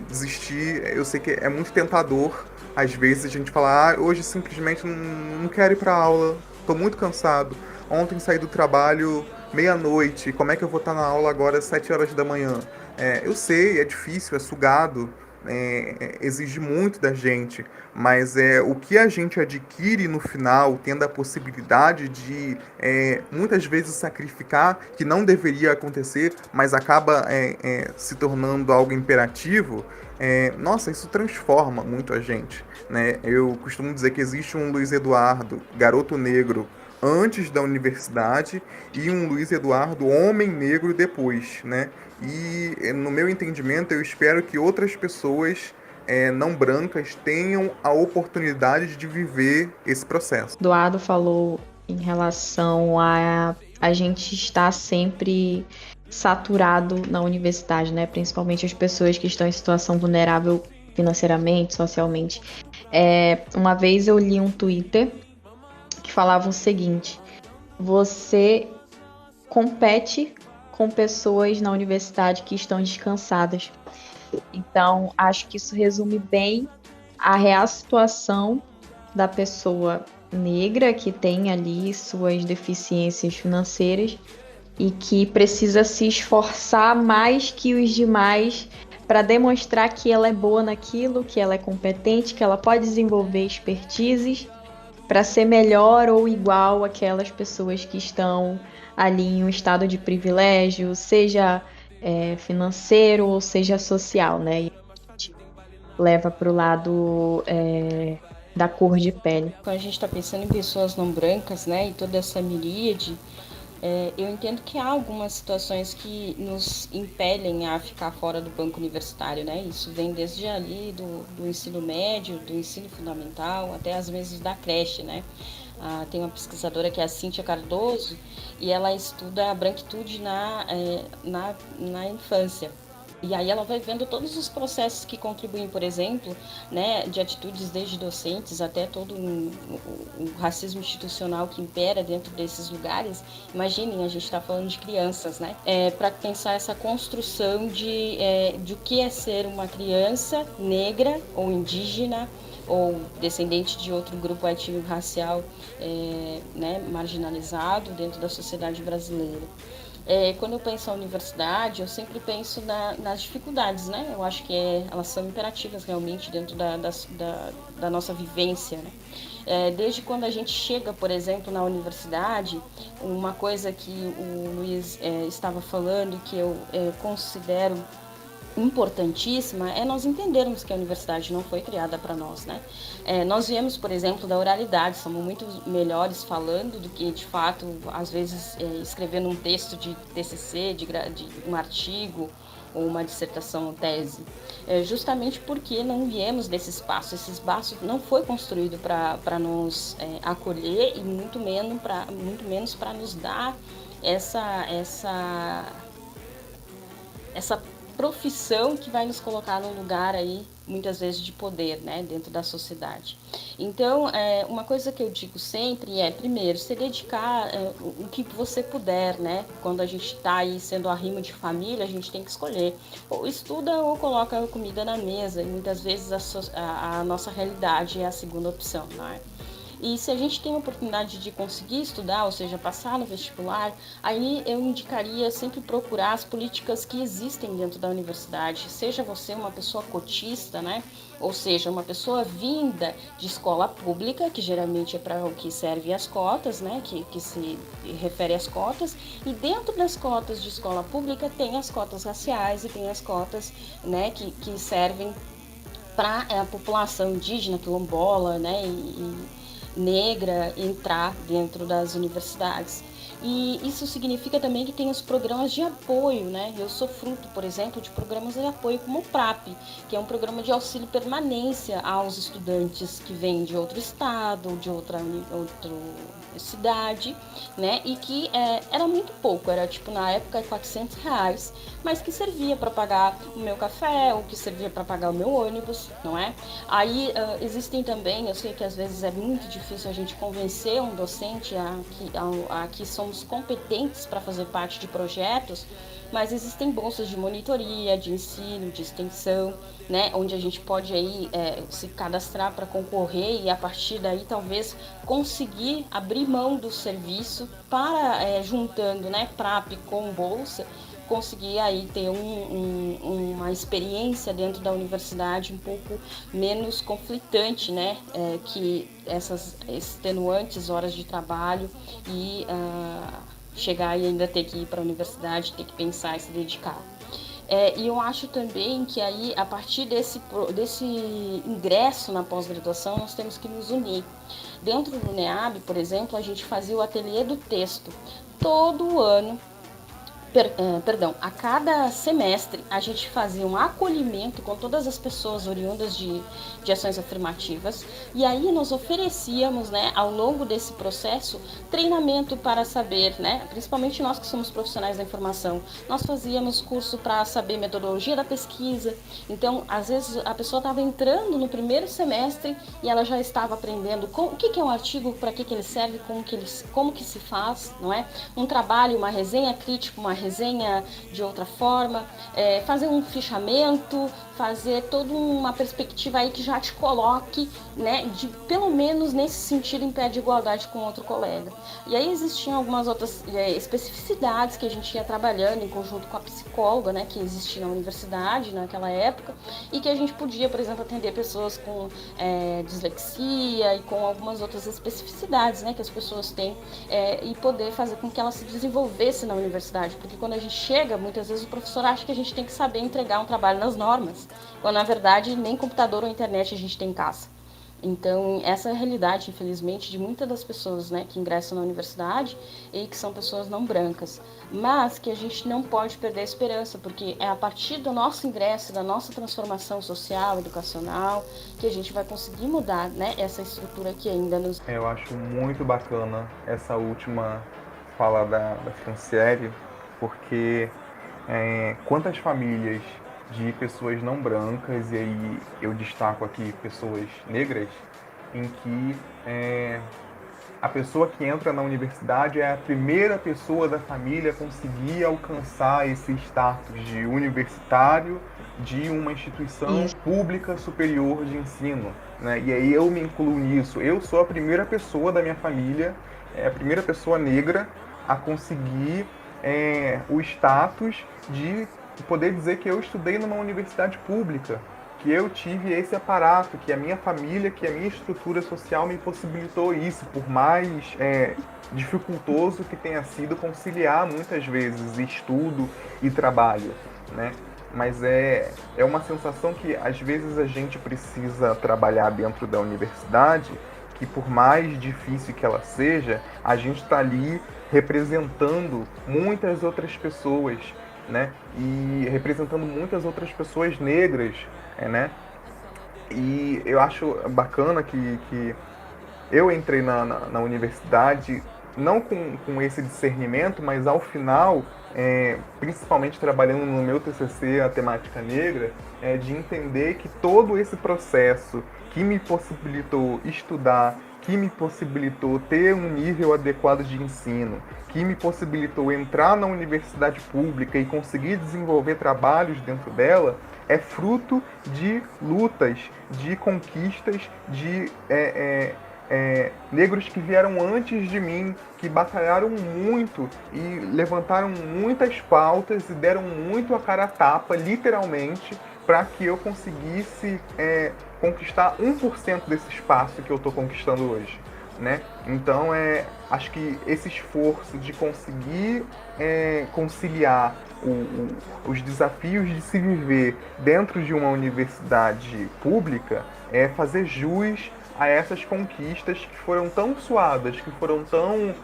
Desistir, eu sei que é muito tentador, às vezes, a gente falar, hoje simplesmente não quero ir para aula, estou muito cansado, ontem saí do trabalho meia-noite, como é que eu vou estar na aula agora às 7 horas da manhã? Eu sei, é difícil, é sugado, exige muito da gente, mas o que a gente adquire no final, tendo a possibilidade de muitas vezes sacrificar, que não deveria acontecer, mas acaba se tornando algo imperativo, nossa, isso transforma muito a gente, né? Eu costumo dizer que existe um Luiz Eduardo, garoto negro, antes da universidade e um Luiz Eduardo, homem negro, depois, né? E no meu entendimento, eu espero que outras pessoas não brancas tenham a oportunidade de viver esse processo. Eduardo falou em relação a gente estar sempre saturado na universidade, né? Principalmente as pessoas que estão em situação vulnerável financeiramente, socialmente. Uma vez eu li um Twitter que falava o seguinte: você compete com pessoas na universidade que estão descansadas. Então, acho que isso resume bem a real situação da pessoa negra que tem ali suas deficiências financeiras e que precisa se esforçar mais que os demais para demonstrar que ela é boa naquilo, que ela é competente, que ela pode desenvolver expertises para ser melhor ou igual àquelas pessoas que estão ali em um estado de privilégio, seja financeiro ou seja social, né? E a gente leva para o lado da cor de pele. Quando a gente está pensando em pessoas não brancas, né, e toda essa miríade, eu entendo que há algumas situações que nos impelem a ficar fora do banco universitário, né? Isso vem desde ali do ensino médio, do ensino fundamental, até às vezes da creche, né? Tem uma pesquisadora que é a Cíntia Cardoso e ela estuda a branquitude na infância. E aí ela vai vendo todos os processos que contribuem, por exemplo, né, de atitudes desde docentes até todo um racismo institucional que impera dentro desses lugares. Imaginem, a gente está falando de crianças, né? Para pensar essa construção de o que é ser uma criança negra ou indígena ou descendente de outro grupo étnico-racial né, marginalizado dentro da sociedade brasileira. Quando eu penso na universidade, eu sempre penso nas dificuldades, né? Eu acho que elas são imperativas realmente dentro da nossa vivência, né? Desde quando a gente chega, por exemplo, na universidade, uma coisa que o Luiz estava falando, que eu considero importantíssima, é nós entendermos que a universidade não foi criada para nós, né? Nós viemos, por exemplo, da oralidade, somos muito melhores falando do que, de fato, às vezes escrevendo um texto de TCC, de um artigo ou uma dissertação ou tese, justamente porque não viemos desse espaço. Esse espaço não foi construído para nos acolher e muito menos para nos dar essa profissão que vai nos colocar num lugar aí, muitas vezes, de poder, né, dentro da sociedade. Então, uma coisa que eu digo sempre primeiro, se dedicar o que você puder, né? Quando a gente está aí sendo arrimo de família, a gente tem que escolher. Ou estuda ou coloca a comida na mesa, e muitas vezes a nossa realidade é a segunda opção, não é? E se a gente tem a oportunidade de conseguir estudar, ou seja, passar no vestibular, aí eu indicaria sempre procurar as políticas que existem dentro da universidade. Seja você uma pessoa cotista, né? Ou seja, uma pessoa vinda de escola pública, que geralmente é para o que serve as cotas, né? Que se refere às cotas. E dentro das cotas de escola pública tem as cotas raciais e tem as cotas, né, que servem para a população indígena, quilombola, né? E negra entrar dentro das universidades. E isso significa também que tem os programas de apoio, né? Eu sou fruto, por exemplo, de programas de apoio como o PRAP, que é um programa de auxílio permanência aos estudantes que vêm de outro estado, de outro universidade, né, e que era muito pouco, era tipo na época R$ 400, mas que servia para pagar o meu café, ou que servia para pagar o meu ônibus, não é? Aí existem também, eu sei que às vezes é muito difícil a gente convencer um docente a que somos competentes para fazer parte de projetos, mas existem bolsas de monitoria, de ensino, de extensão, né, onde a gente pode aí se cadastrar para concorrer e a partir daí talvez conseguir abrir mão do serviço para, juntando, né, PRAP com bolsa, conseguir aí ter uma experiência dentro da universidade um pouco menos conflitante, né, que essas extenuantes horas de trabalho e chegar e ainda ter que ir para a universidade, ter que pensar e se dedicar. E eu acho também que aí, a partir desse ingresso na pós-graduação, nós temos que nos unir. Dentro do NEAB, por exemplo, a gente fazia o ateliê do texto. Todo ano, a cada semestre, a gente fazia um acolhimento com todas as pessoas oriundas de ações afirmativas, e aí nós oferecíamos, né, ao longo desse processo, treinamento para saber, né, principalmente nós que somos profissionais da informação, nós fazíamos curso para saber metodologia da pesquisa. Então, às vezes, a pessoa estava entrando no primeiro semestre e ela já estava aprendendo o que é um artigo, para que ele serve, como que se faz, não é? Um trabalho, uma resenha crítica, uma resenha de outra forma, fazer um fichamento, fazer toda uma perspectiva aí que já te coloque, né, de pelo menos nesse sentido em pé de igualdade com outro colega. E aí existiam algumas outras especificidades que a gente ia trabalhando em conjunto com a psicóloga, né, que existia na universidade naquela época, e que a gente podia, por exemplo, atender pessoas com dislexia e com algumas outras especificidades, né, que as pessoas têm, e poder fazer com que elas se desenvolvessem na universidade, porque quando a gente chega, muitas vezes o professor acha que a gente tem que saber entregar um trabalho nas normas, quando na verdade nem computador ou internet a gente tem em casa. Então, essa é a realidade, infelizmente, de muitas das pessoas, né, que ingressam na universidade e que são pessoas não brancas. Mas que a gente não pode perder a esperança, porque é a partir do nosso ingresso, da nossa transformação social, educacional, que a gente vai conseguir mudar, né, essa estrutura que ainda nos... Eu acho muito bacana essa última fala da Franciele, porque quantas famílias de pessoas não brancas, e aí eu destaco aqui pessoas negras, em que a pessoa que entra na universidade é a primeira pessoa da família a conseguir alcançar esse status de universitário de uma instituição pública superior de ensino, né? E aí eu me incluo nisso. Eu sou a primeira pessoa da minha família, a primeira pessoa negra a conseguir o status de poder dizer que eu estudei numa universidade pública, que eu tive esse aparato, que a minha família, que a minha estrutura social me possibilitou isso, por mais dificultoso que tenha sido conciliar muitas vezes estudo e trabalho, né? Mas é uma sensação que às vezes a gente precisa trabalhar dentro da universidade, que por mais difícil que ela seja, a gente está ali representando muitas outras pessoas, né? E representando muitas outras pessoas negras, né? E eu acho bacana que eu entrei na universidade não com esse discernimento, mas ao final, principalmente trabalhando no meu TCC, a temática negra, de entender que todo esse processo que me possibilitou estudar, que me possibilitou ter um nível adequado de ensino, que me possibilitou entrar na universidade pública e conseguir desenvolver trabalhos dentro dela, é fruto de lutas, de conquistas, de negros que vieram antes de mim, que batalharam muito e levantaram muitas pautas e deram muito a cara a tapa, literalmente, para que eu conseguisse conquistar 1% desse espaço que eu estou conquistando hoje, né? Então, acho que esse esforço de conseguir conciliar os desafios de se viver dentro de uma universidade pública é fazer jus a essas conquistas que foram tão suadas, que foram tão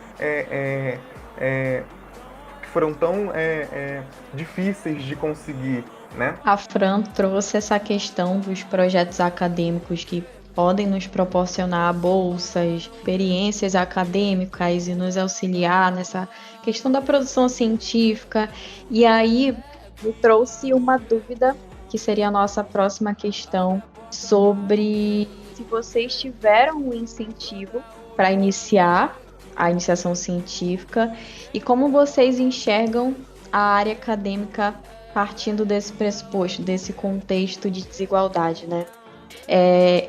difíceis de conseguir, né? A Fran trouxe essa questão dos projetos acadêmicos que podem nos proporcionar bolsas, experiências acadêmicas e nos auxiliar nessa questão da produção científica. E aí me trouxe uma dúvida, que seria a nossa próxima questão, sobre se vocês tiveram um incentivo para iniciar a iniciação científica e como vocês enxergam a área acadêmica partindo desse pressuposto, desse contexto de desigualdade, né?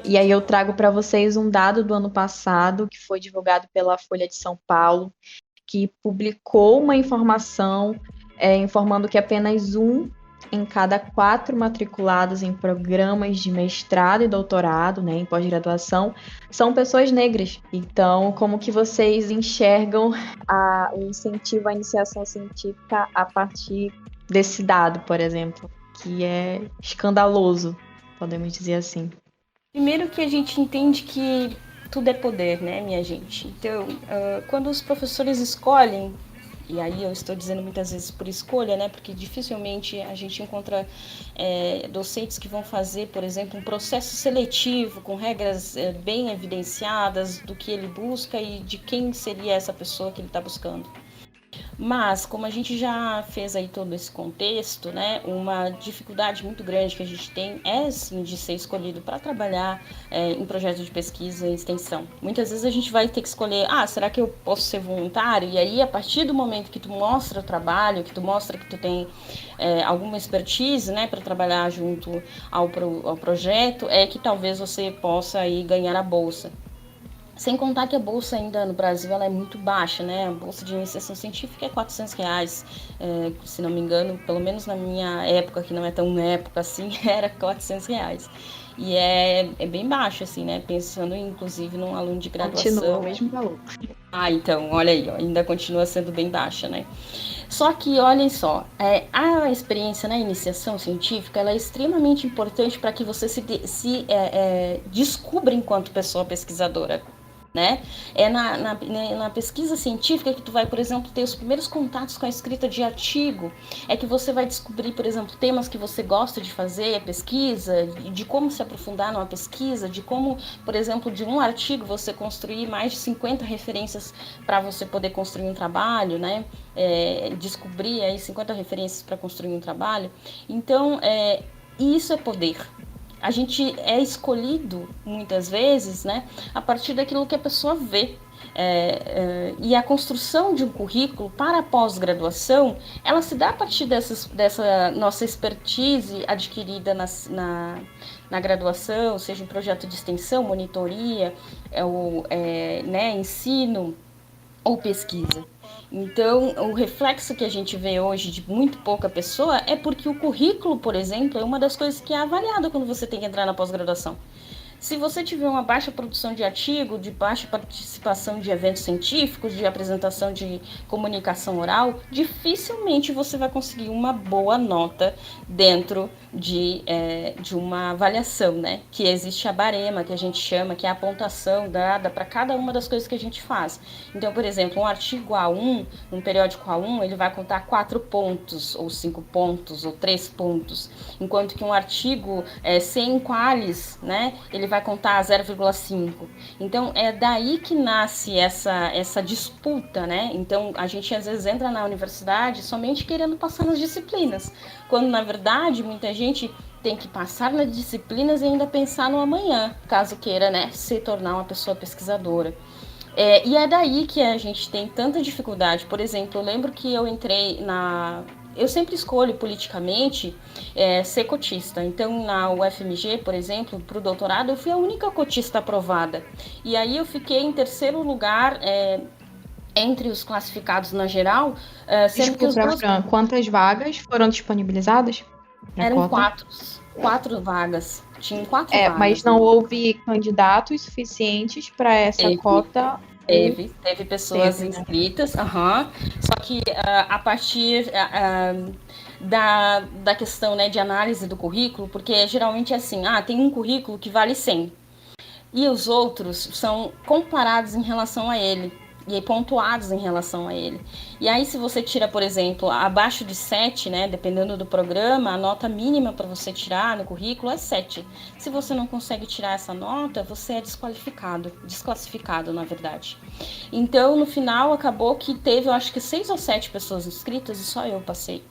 E aí eu trago para vocês um dado do ano passado, que foi divulgado pela Folha de São Paulo, que publicou uma informação informando que apenas 1 em cada 4 matriculados em programas de mestrado e doutorado, né, em pós-graduação, são pessoas negras. Então, como que vocês enxergam o incentivo à iniciação científica a partir desse dado, por exemplo, que é escandaloso, podemos dizer assim? Primeiro que a gente entende que tudo é poder, né, minha gente? Então, quando os professores escolhem, e aí eu estou dizendo muitas vezes por escolha, né, porque dificilmente a gente encontra docentes que vão fazer, por exemplo, um processo seletivo com regras bem evidenciadas do que ele busca e de quem seria essa pessoa que ele está buscando. Mas, como a gente já fez aí todo esse contexto, né, uma dificuldade muito grande que a gente tem é, sim, de ser escolhido para trabalhar em projetos de pesquisa e extensão. Muitas vezes a gente vai ter que escolher, será que eu posso ser voluntário? E aí, a partir do momento que tu mostra o trabalho, que tu mostra que tu tem alguma expertise, né, para trabalhar junto ao projeto, é que talvez você possa aí ganhar a bolsa. Sem contar que a bolsa ainda no Brasil ela é muito baixa, né? A bolsa de iniciação científica é R$400, se não me engano, pelo menos na minha época, que não é tão época assim, era R$400. E é bem baixo, assim, né? Pensando inclusive num aluno de graduação. Continua o mesmo valor. Então, olha aí, ó, ainda continua sendo bem baixa, né? Só que, olhem só, a experiência na iniciação científica ela é extremamente importante para que você se descubra enquanto pessoa pesquisadora. Né? É na pesquisa científica que tu vai, por exemplo, ter os primeiros contatos com a escrita de artigo, é que você vai descobrir, por exemplo, temas que você gosta de fazer, pesquisa, de como se aprofundar numa pesquisa, de como, por exemplo, de um artigo você construir mais de 50 referências para você poder construir um trabalho, né? Descobrir aí 50 referências para construir um trabalho. Então, isso é poder. A gente é escolhido, muitas vezes, né, a partir daquilo que a pessoa vê. E a construção de um currículo para a pós-graduação, ela se dá a partir dessa nossa expertise adquirida na graduação, seja em projeto de extensão, monitoria, ensino ou pesquisa. Então, o reflexo que a gente vê hoje de muito pouca pessoa é porque o currículo, por exemplo, é uma das coisas que é avaliada quando você tem que entrar na pós-graduação. Se você tiver uma baixa produção de artigo, de baixa participação de eventos científicos, de apresentação de comunicação oral, dificilmente você vai conseguir uma boa nota dentro de uma avaliação, né? Que existe a barema, que a gente chama, que é a pontuação dada para cada uma das coisas que a gente faz. Então, por exemplo, um artigo A1, um periódico A1, ele vai contar 4 pontos, ou 5 pontos, ou 3 pontos, enquanto que um artigo sem qualis, né? Ele vai contar 0,5. Então, é daí que nasce essa disputa, né? Então, a gente às vezes entra na universidade somente querendo passar nas disciplinas, quando, na verdade, muita gente tem que passar nas disciplinas e ainda pensar no amanhã, caso queira, né, se tornar uma pessoa pesquisadora. E é daí que a gente tem tanta dificuldade. Por exemplo, eu lembro que eu entrei eu sempre escolho politicamente ser cotista. Então, na UFMG, por exemplo, para o doutorado, eu fui a única cotista aprovada. E aí eu fiquei em terceiro lugar entre os classificados na geral. Desculpa, Fran, quantas vagas foram disponibilizadas? Eram 4 vagas. Tinham 4 vagas. Mas não houve candidatos suficientes para essa cota. Teve pessoas inscritas, né? Só que a partir da questão, né, de análise do currículo, porque geralmente é assim, tem um currículo que vale 100, e os outros são comparados em relação a ele. e pontuados em relação a ele. E aí, se você tira, por exemplo, abaixo de 7, né, dependendo do programa, a nota mínima para você tirar no currículo é 7. Se você não consegue tirar essa nota, você é desclassificado, na verdade. Então, no final, acabou que teve, eu acho que 6 ou 7 pessoas inscritas e só eu passei.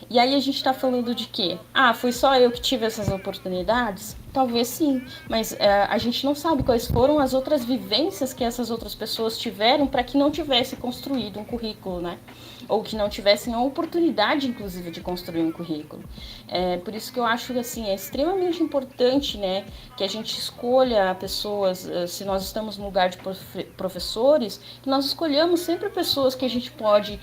E aí a gente está falando de quê? Ah, foi só eu que tive essas oportunidades? Talvez sim, mas a gente não sabe quais foram as outras vivências que essas outras pessoas tiveram para que não tivesse construído um currículo, né? Ou que não tivessem a oportunidade, inclusive, de construir um currículo. Por isso que eu acho que assim, é extremamente importante, né, que a gente escolha pessoas, se nós estamos no lugar de professores, que nós escolhamos sempre pessoas que a gente pode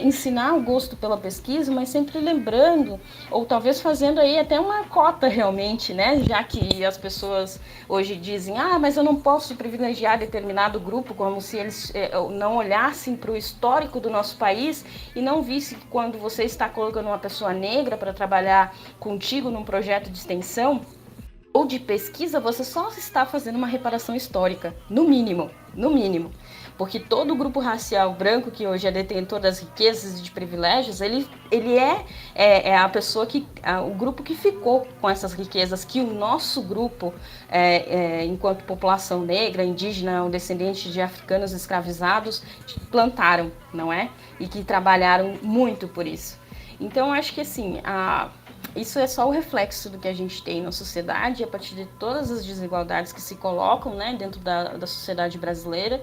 ensinar o gosto pela pesquisa, mas sempre lembrando, ou talvez fazendo aí até uma cota realmente, né, já que as pessoas hoje dizem, mas eu não posso privilegiar determinado grupo, como se eles não olhassem para o histórico do nosso país e não vissem que quando você está colocando uma pessoa negra para trabalhar contigo num projeto de extensão ou de pesquisa, você só está fazendo uma reparação histórica, no mínimo, porque todo o grupo racial branco que hoje é detentor das riquezas e de privilégios, ele é a pessoa o grupo que ficou com essas riquezas que o nosso grupo, enquanto população negra, indígena ou descendente de africanos escravizados, plantaram, não é? E que trabalharam muito por isso. Então, acho que assim, isso é só o reflexo do que a gente tem na sociedade, a partir de todas as desigualdades que se colocam, né, dentro da sociedade brasileira,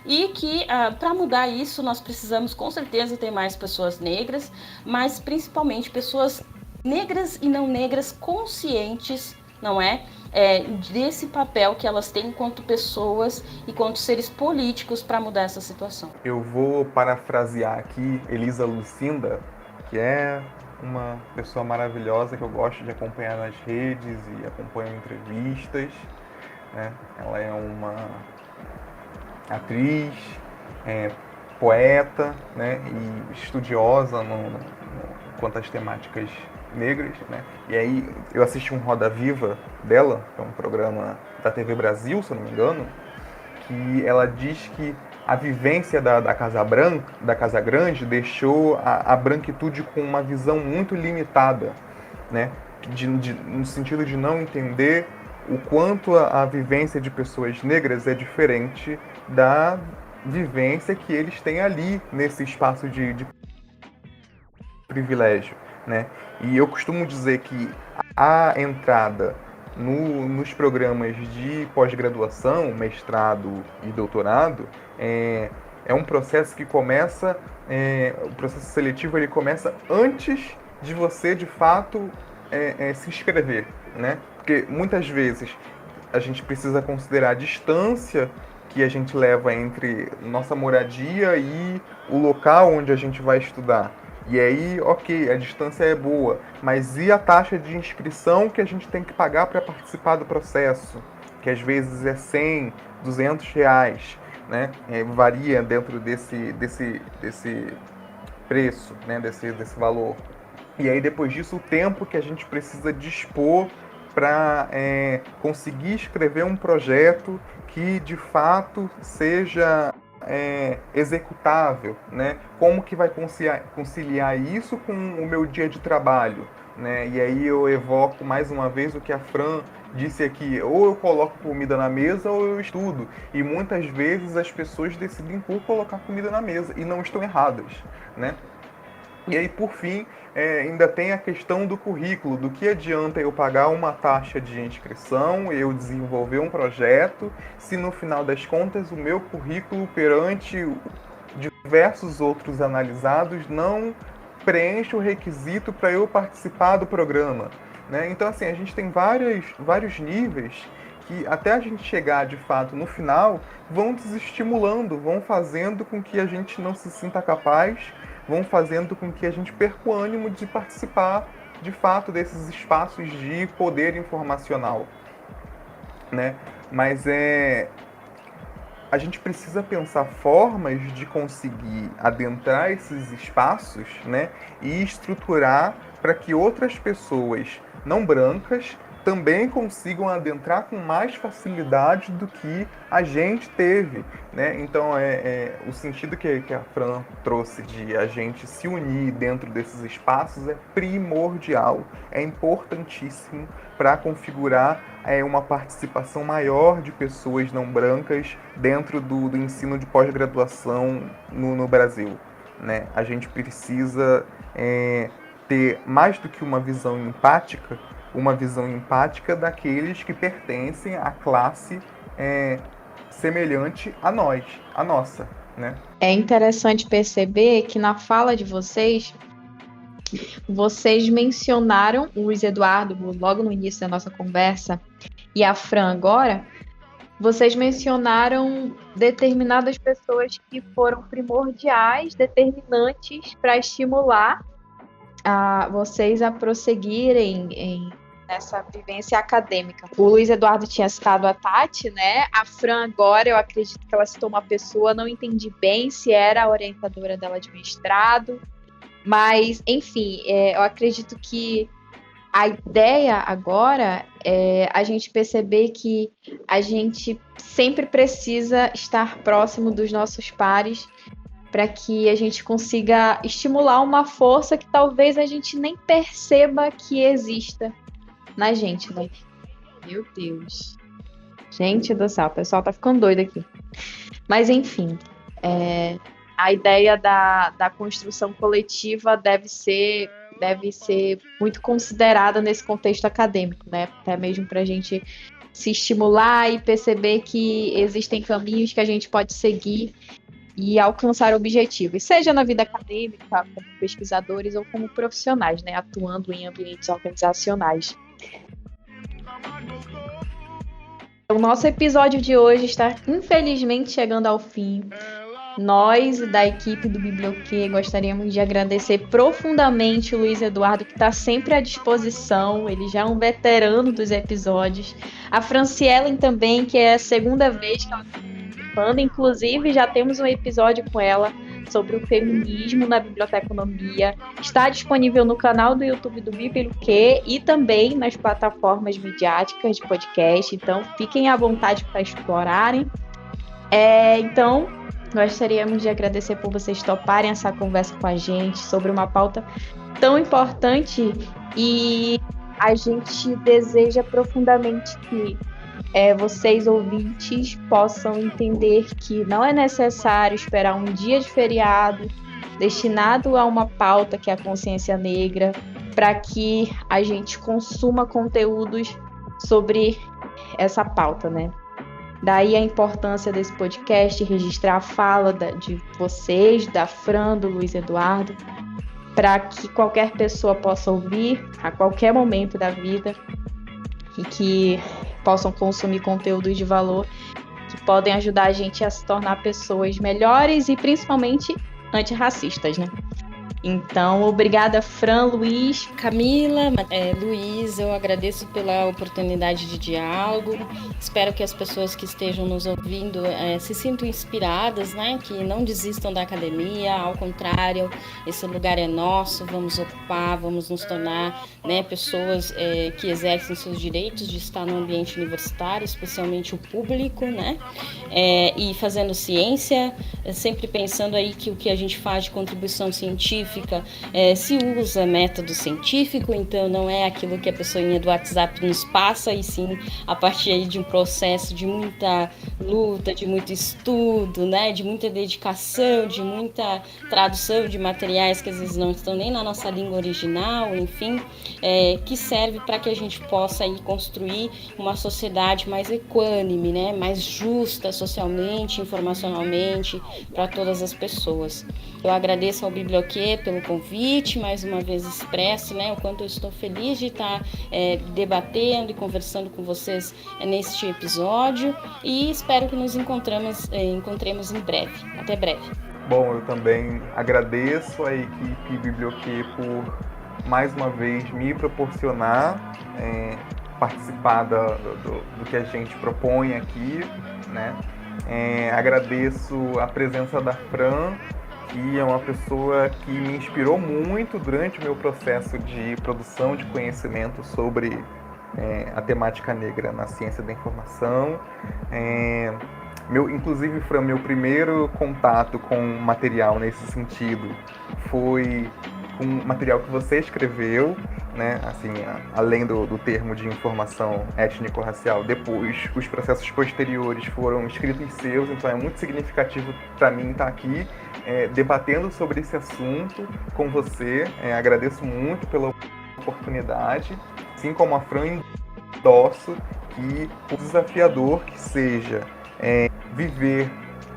e que para mudar isso nós precisamos com certeza ter mais pessoas negras, mas principalmente pessoas negras e não negras conscientes, não é? Desse papel que elas têm enquanto pessoas e enquanto seres políticos para mudar essa situação. Eu vou parafrasear aqui Elisa Lucinda, que é uma pessoa maravilhosa que eu gosto de acompanhar nas redes e acompanho entrevistas, né? Ela é uma atriz, poeta, né? E estudiosa quanto às temáticas negras, né? E aí eu assisti um Roda Viva dela, que é um programa da TV Brasil, se eu não me engano, que ela diz que a vivência da Casa Grande deixou a branquitude com uma visão muito limitada, né? No sentido de não entender o quanto a vivência de pessoas negras é diferente da vivência que eles têm ali nesse espaço de privilégio, né? E eu costumo dizer que a entrada nos programas de pós-graduação, mestrado e doutorado, é um processo que começa, o processo seletivo ele começa antes de você, de fato, se inscrever, né? Porque muitas vezes a gente precisa considerar a distância que a gente leva entre nossa moradia e o local onde a gente vai estudar. E aí, ok, a distância é boa, mas e a taxa de inscrição que a gente tem que pagar para participar do processo? Que às vezes é 100, 200 reais, né? Varia dentro desse preço, né? desse valor. E aí, depois disso, o tempo que a gente precisa dispor para conseguir escrever um projeto que, de fato, seja executável, né? Como que vai conciliar isso com o meu dia de trabalho, né? E aí eu evoco mais uma vez o que a Fran disse aqui, ou eu coloco comida na mesa ou eu estudo. E muitas vezes as pessoas decidem por colocar comida na mesa e não estão erradas, né? E aí, por fim, ainda tem a questão do currículo, do que adianta eu pagar uma taxa de inscrição, eu desenvolver um projeto, se no final das contas o meu currículo perante diversos outros analisados não preenche o requisito para eu participar do programa, né? Então, assim, a gente tem vários níveis que até a gente chegar, de fato, no final, vão desestimulando, vão fazendo com que a gente não se sinta capaz, vão fazendo com que a gente perca o ânimo de participar, de fato, desses espaços de poder informacional, né? Mas a gente precisa pensar formas de conseguir adentrar esses espaços, né? E estruturar para que outras pessoas não brancas também consigam adentrar com mais facilidade do que a gente teve, né? Então, o sentido que a Fran trouxe de a gente se unir dentro desses espaços é primordial, é importantíssimo para configurar uma participação maior de pessoas não brancas dentro do ensino de pós-graduação no Brasil, né? A gente precisa ter mais do que uma visão empática daqueles que pertencem à classe semelhante a nós, a nossa, né? É interessante perceber que na fala de vocês mencionaram o Luiz Eduardo logo no início da nossa conversa e a Fran agora. Vocês mencionaram determinadas pessoas que foram primordiais, determinantes para estimular vocês a prosseguirem nessa vivência acadêmica. O Luiz Eduardo tinha citado a Tati, né? A Fran agora, eu acredito que ela citou uma pessoa, não entendi bem se era a orientadora dela de mestrado, mas, enfim, eu acredito que a ideia agora é a gente perceber que a gente sempre precisa estar próximo dos nossos pares para que a gente consiga estimular uma força que talvez a gente nem perceba que exista na gente, né? Meu Deus. Gente do céu, o pessoal tá ficando doido aqui. Mas, enfim, a ideia da construção coletiva deve ser muito considerada nesse contexto acadêmico, né? Até mesmo para a gente se estimular e perceber que existem caminhos que a gente pode seguir e alcançar objetivos, seja na vida acadêmica, como pesquisadores ou como profissionais, né? Atuando em ambientes organizacionais. O nosso episódio de hoje está, infelizmente, chegando ao fim. Nós, da equipe do Biblioquê, gostaríamos de agradecer profundamente o Luiz Eduardo, que está sempre à disposição. Ele já é um veterano dos episódios. A Franciellen também, que é a segunda vez que ela está participando. Inclusive, já temos um episódio com ela sobre o feminismo na biblioteconomia. Está disponível no canal do YouTube do Biblioquê e também nas plataformas midiáticas de podcast. Então, fiquem à vontade para explorarem. Então, gostaríamos de agradecer por vocês toparem essa conversa com a gente sobre uma pauta tão importante, e a gente deseja profundamente que vocês, ouvintes, possam entender que não é necessário esperar um dia de feriado destinado a uma pauta que é a consciência negra para que a gente consuma conteúdos sobre essa pauta, né? Daí a importância desse podcast, registrar a fala de vocês, da Fran, do Luiz Eduardo, para que qualquer pessoa possa ouvir a qualquer momento da vida e que possam consumir conteúdos de valor que podem ajudar a gente a se tornar pessoas melhores e principalmente antirracistas, né? Então, obrigada, Fran, Luiz. Camila, Luiz, eu agradeço pela oportunidade de diálogo. Espero que as pessoas que estejam nos ouvindo se sintam inspiradas, né? Que não desistam da academia, ao contrário, esse lugar é nosso, vamos ocupar, vamos nos tornar, né, pessoas que exercem seus direitos de estar no ambiente universitário, especialmente o público, né? E fazendo ciência, sempre pensando aí que o que a gente faz de contribuição científica se usa método científico, então não é aquilo que a pessoinha do WhatsApp nos passa, e sim a partir aí de um processo de muita luta, de muito estudo, né, de muita dedicação, de muita tradução de materiais que às vezes não estão nem na nossa língua original, enfim, que serve para que a gente possa aí construir uma sociedade mais equânime, né, mais justa socialmente, informacionalmente, para todas as pessoas. Eu agradeço ao Biblioquê pelo convite, mais uma vez expresso, né, o quanto eu estou feliz de estar debatendo e conversando com vocês neste episódio, e espero que nos encontremos em breve. Até breve. Bom, eu também agradeço a equipe Biblioquê por mais uma vez me proporcionar participar do que a gente propõe aqui, né? Agradeço a presença da Fran, que é uma pessoa que me inspirou muito durante o meu processo de produção de conhecimento sobre a temática negra na ciência da informação. Inclusive, Fran, meu primeiro contato com material nesse sentido foi com material que você escreveu, né? Assim, além do termo de informação étnico-racial, depois os processos posteriores foram escritos seus, então é muito significativo para mim estar aqui debatendo sobre esse assunto com você. Agradeço muito pela oportunidade, assim como a Fran, endosso que o desafiador que seja viver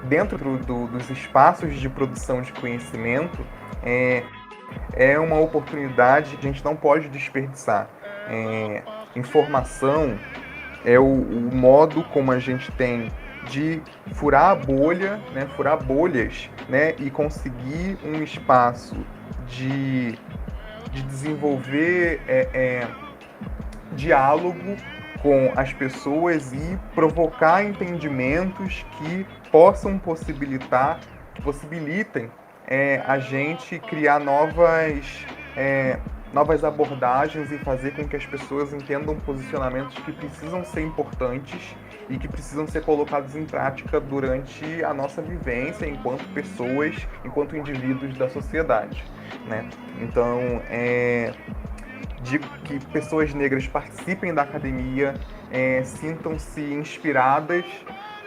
dentro dos espaços de produção de conhecimento é uma oportunidade que a gente não pode desperdiçar. Informação é o modo como a gente tem de furar a bolha, né, furar bolhas, né, e conseguir um espaço de desenvolver diálogo com as pessoas e provocar entendimentos que possibilitem a gente criar novas abordagens e fazer com que as pessoas entendam posicionamentos que precisam ser importantes e que precisam ser colocados em prática durante a nossa vivência enquanto pessoas, enquanto indivíduos da sociedade, né? Então, digo que pessoas negras participem da academia, sintam-se inspiradas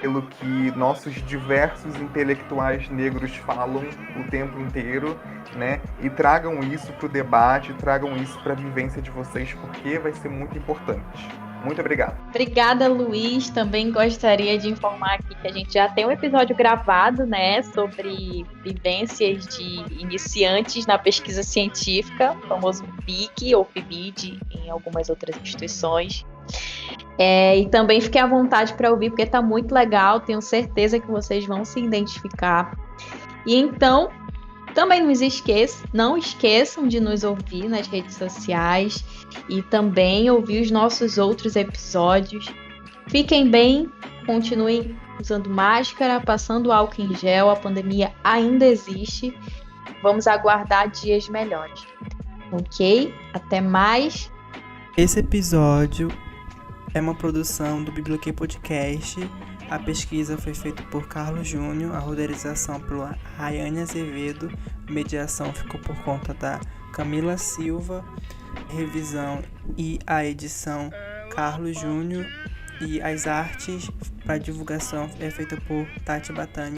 pelo que nossos diversos intelectuais negros falam o tempo inteiro, né? E tragam isso para o debate, tragam isso para a vivência de vocês, porque vai ser muito importante. Muito obrigado. Obrigada, Luiz. Também gostaria de informar aqui que a gente já tem um episódio gravado, né, sobre vivências de iniciantes na pesquisa científica, o famoso FIC ou FIBID em algumas outras instituições. E também fiquem à vontade para ouvir, porque está muito legal, tenho certeza que vocês vão se identificar. E então, também não esqueçam de nos ouvir nas redes sociais e também ouvir os nossos outros episódios. Fiquem bem, continuem usando máscara, passando álcool em gel, a pandemia ainda existe. Vamos aguardar dias melhores. Ok? Até mais. Esse episódio é uma produção do Biblioquê Podcast. A pesquisa foi feita por Carlos Júnior, a roteirização por Rayane Azevedo, a mediação ficou por conta da Camila Silva, revisão e a edição Carlos Júnior, e as artes para divulgação é feita por Tati Batani.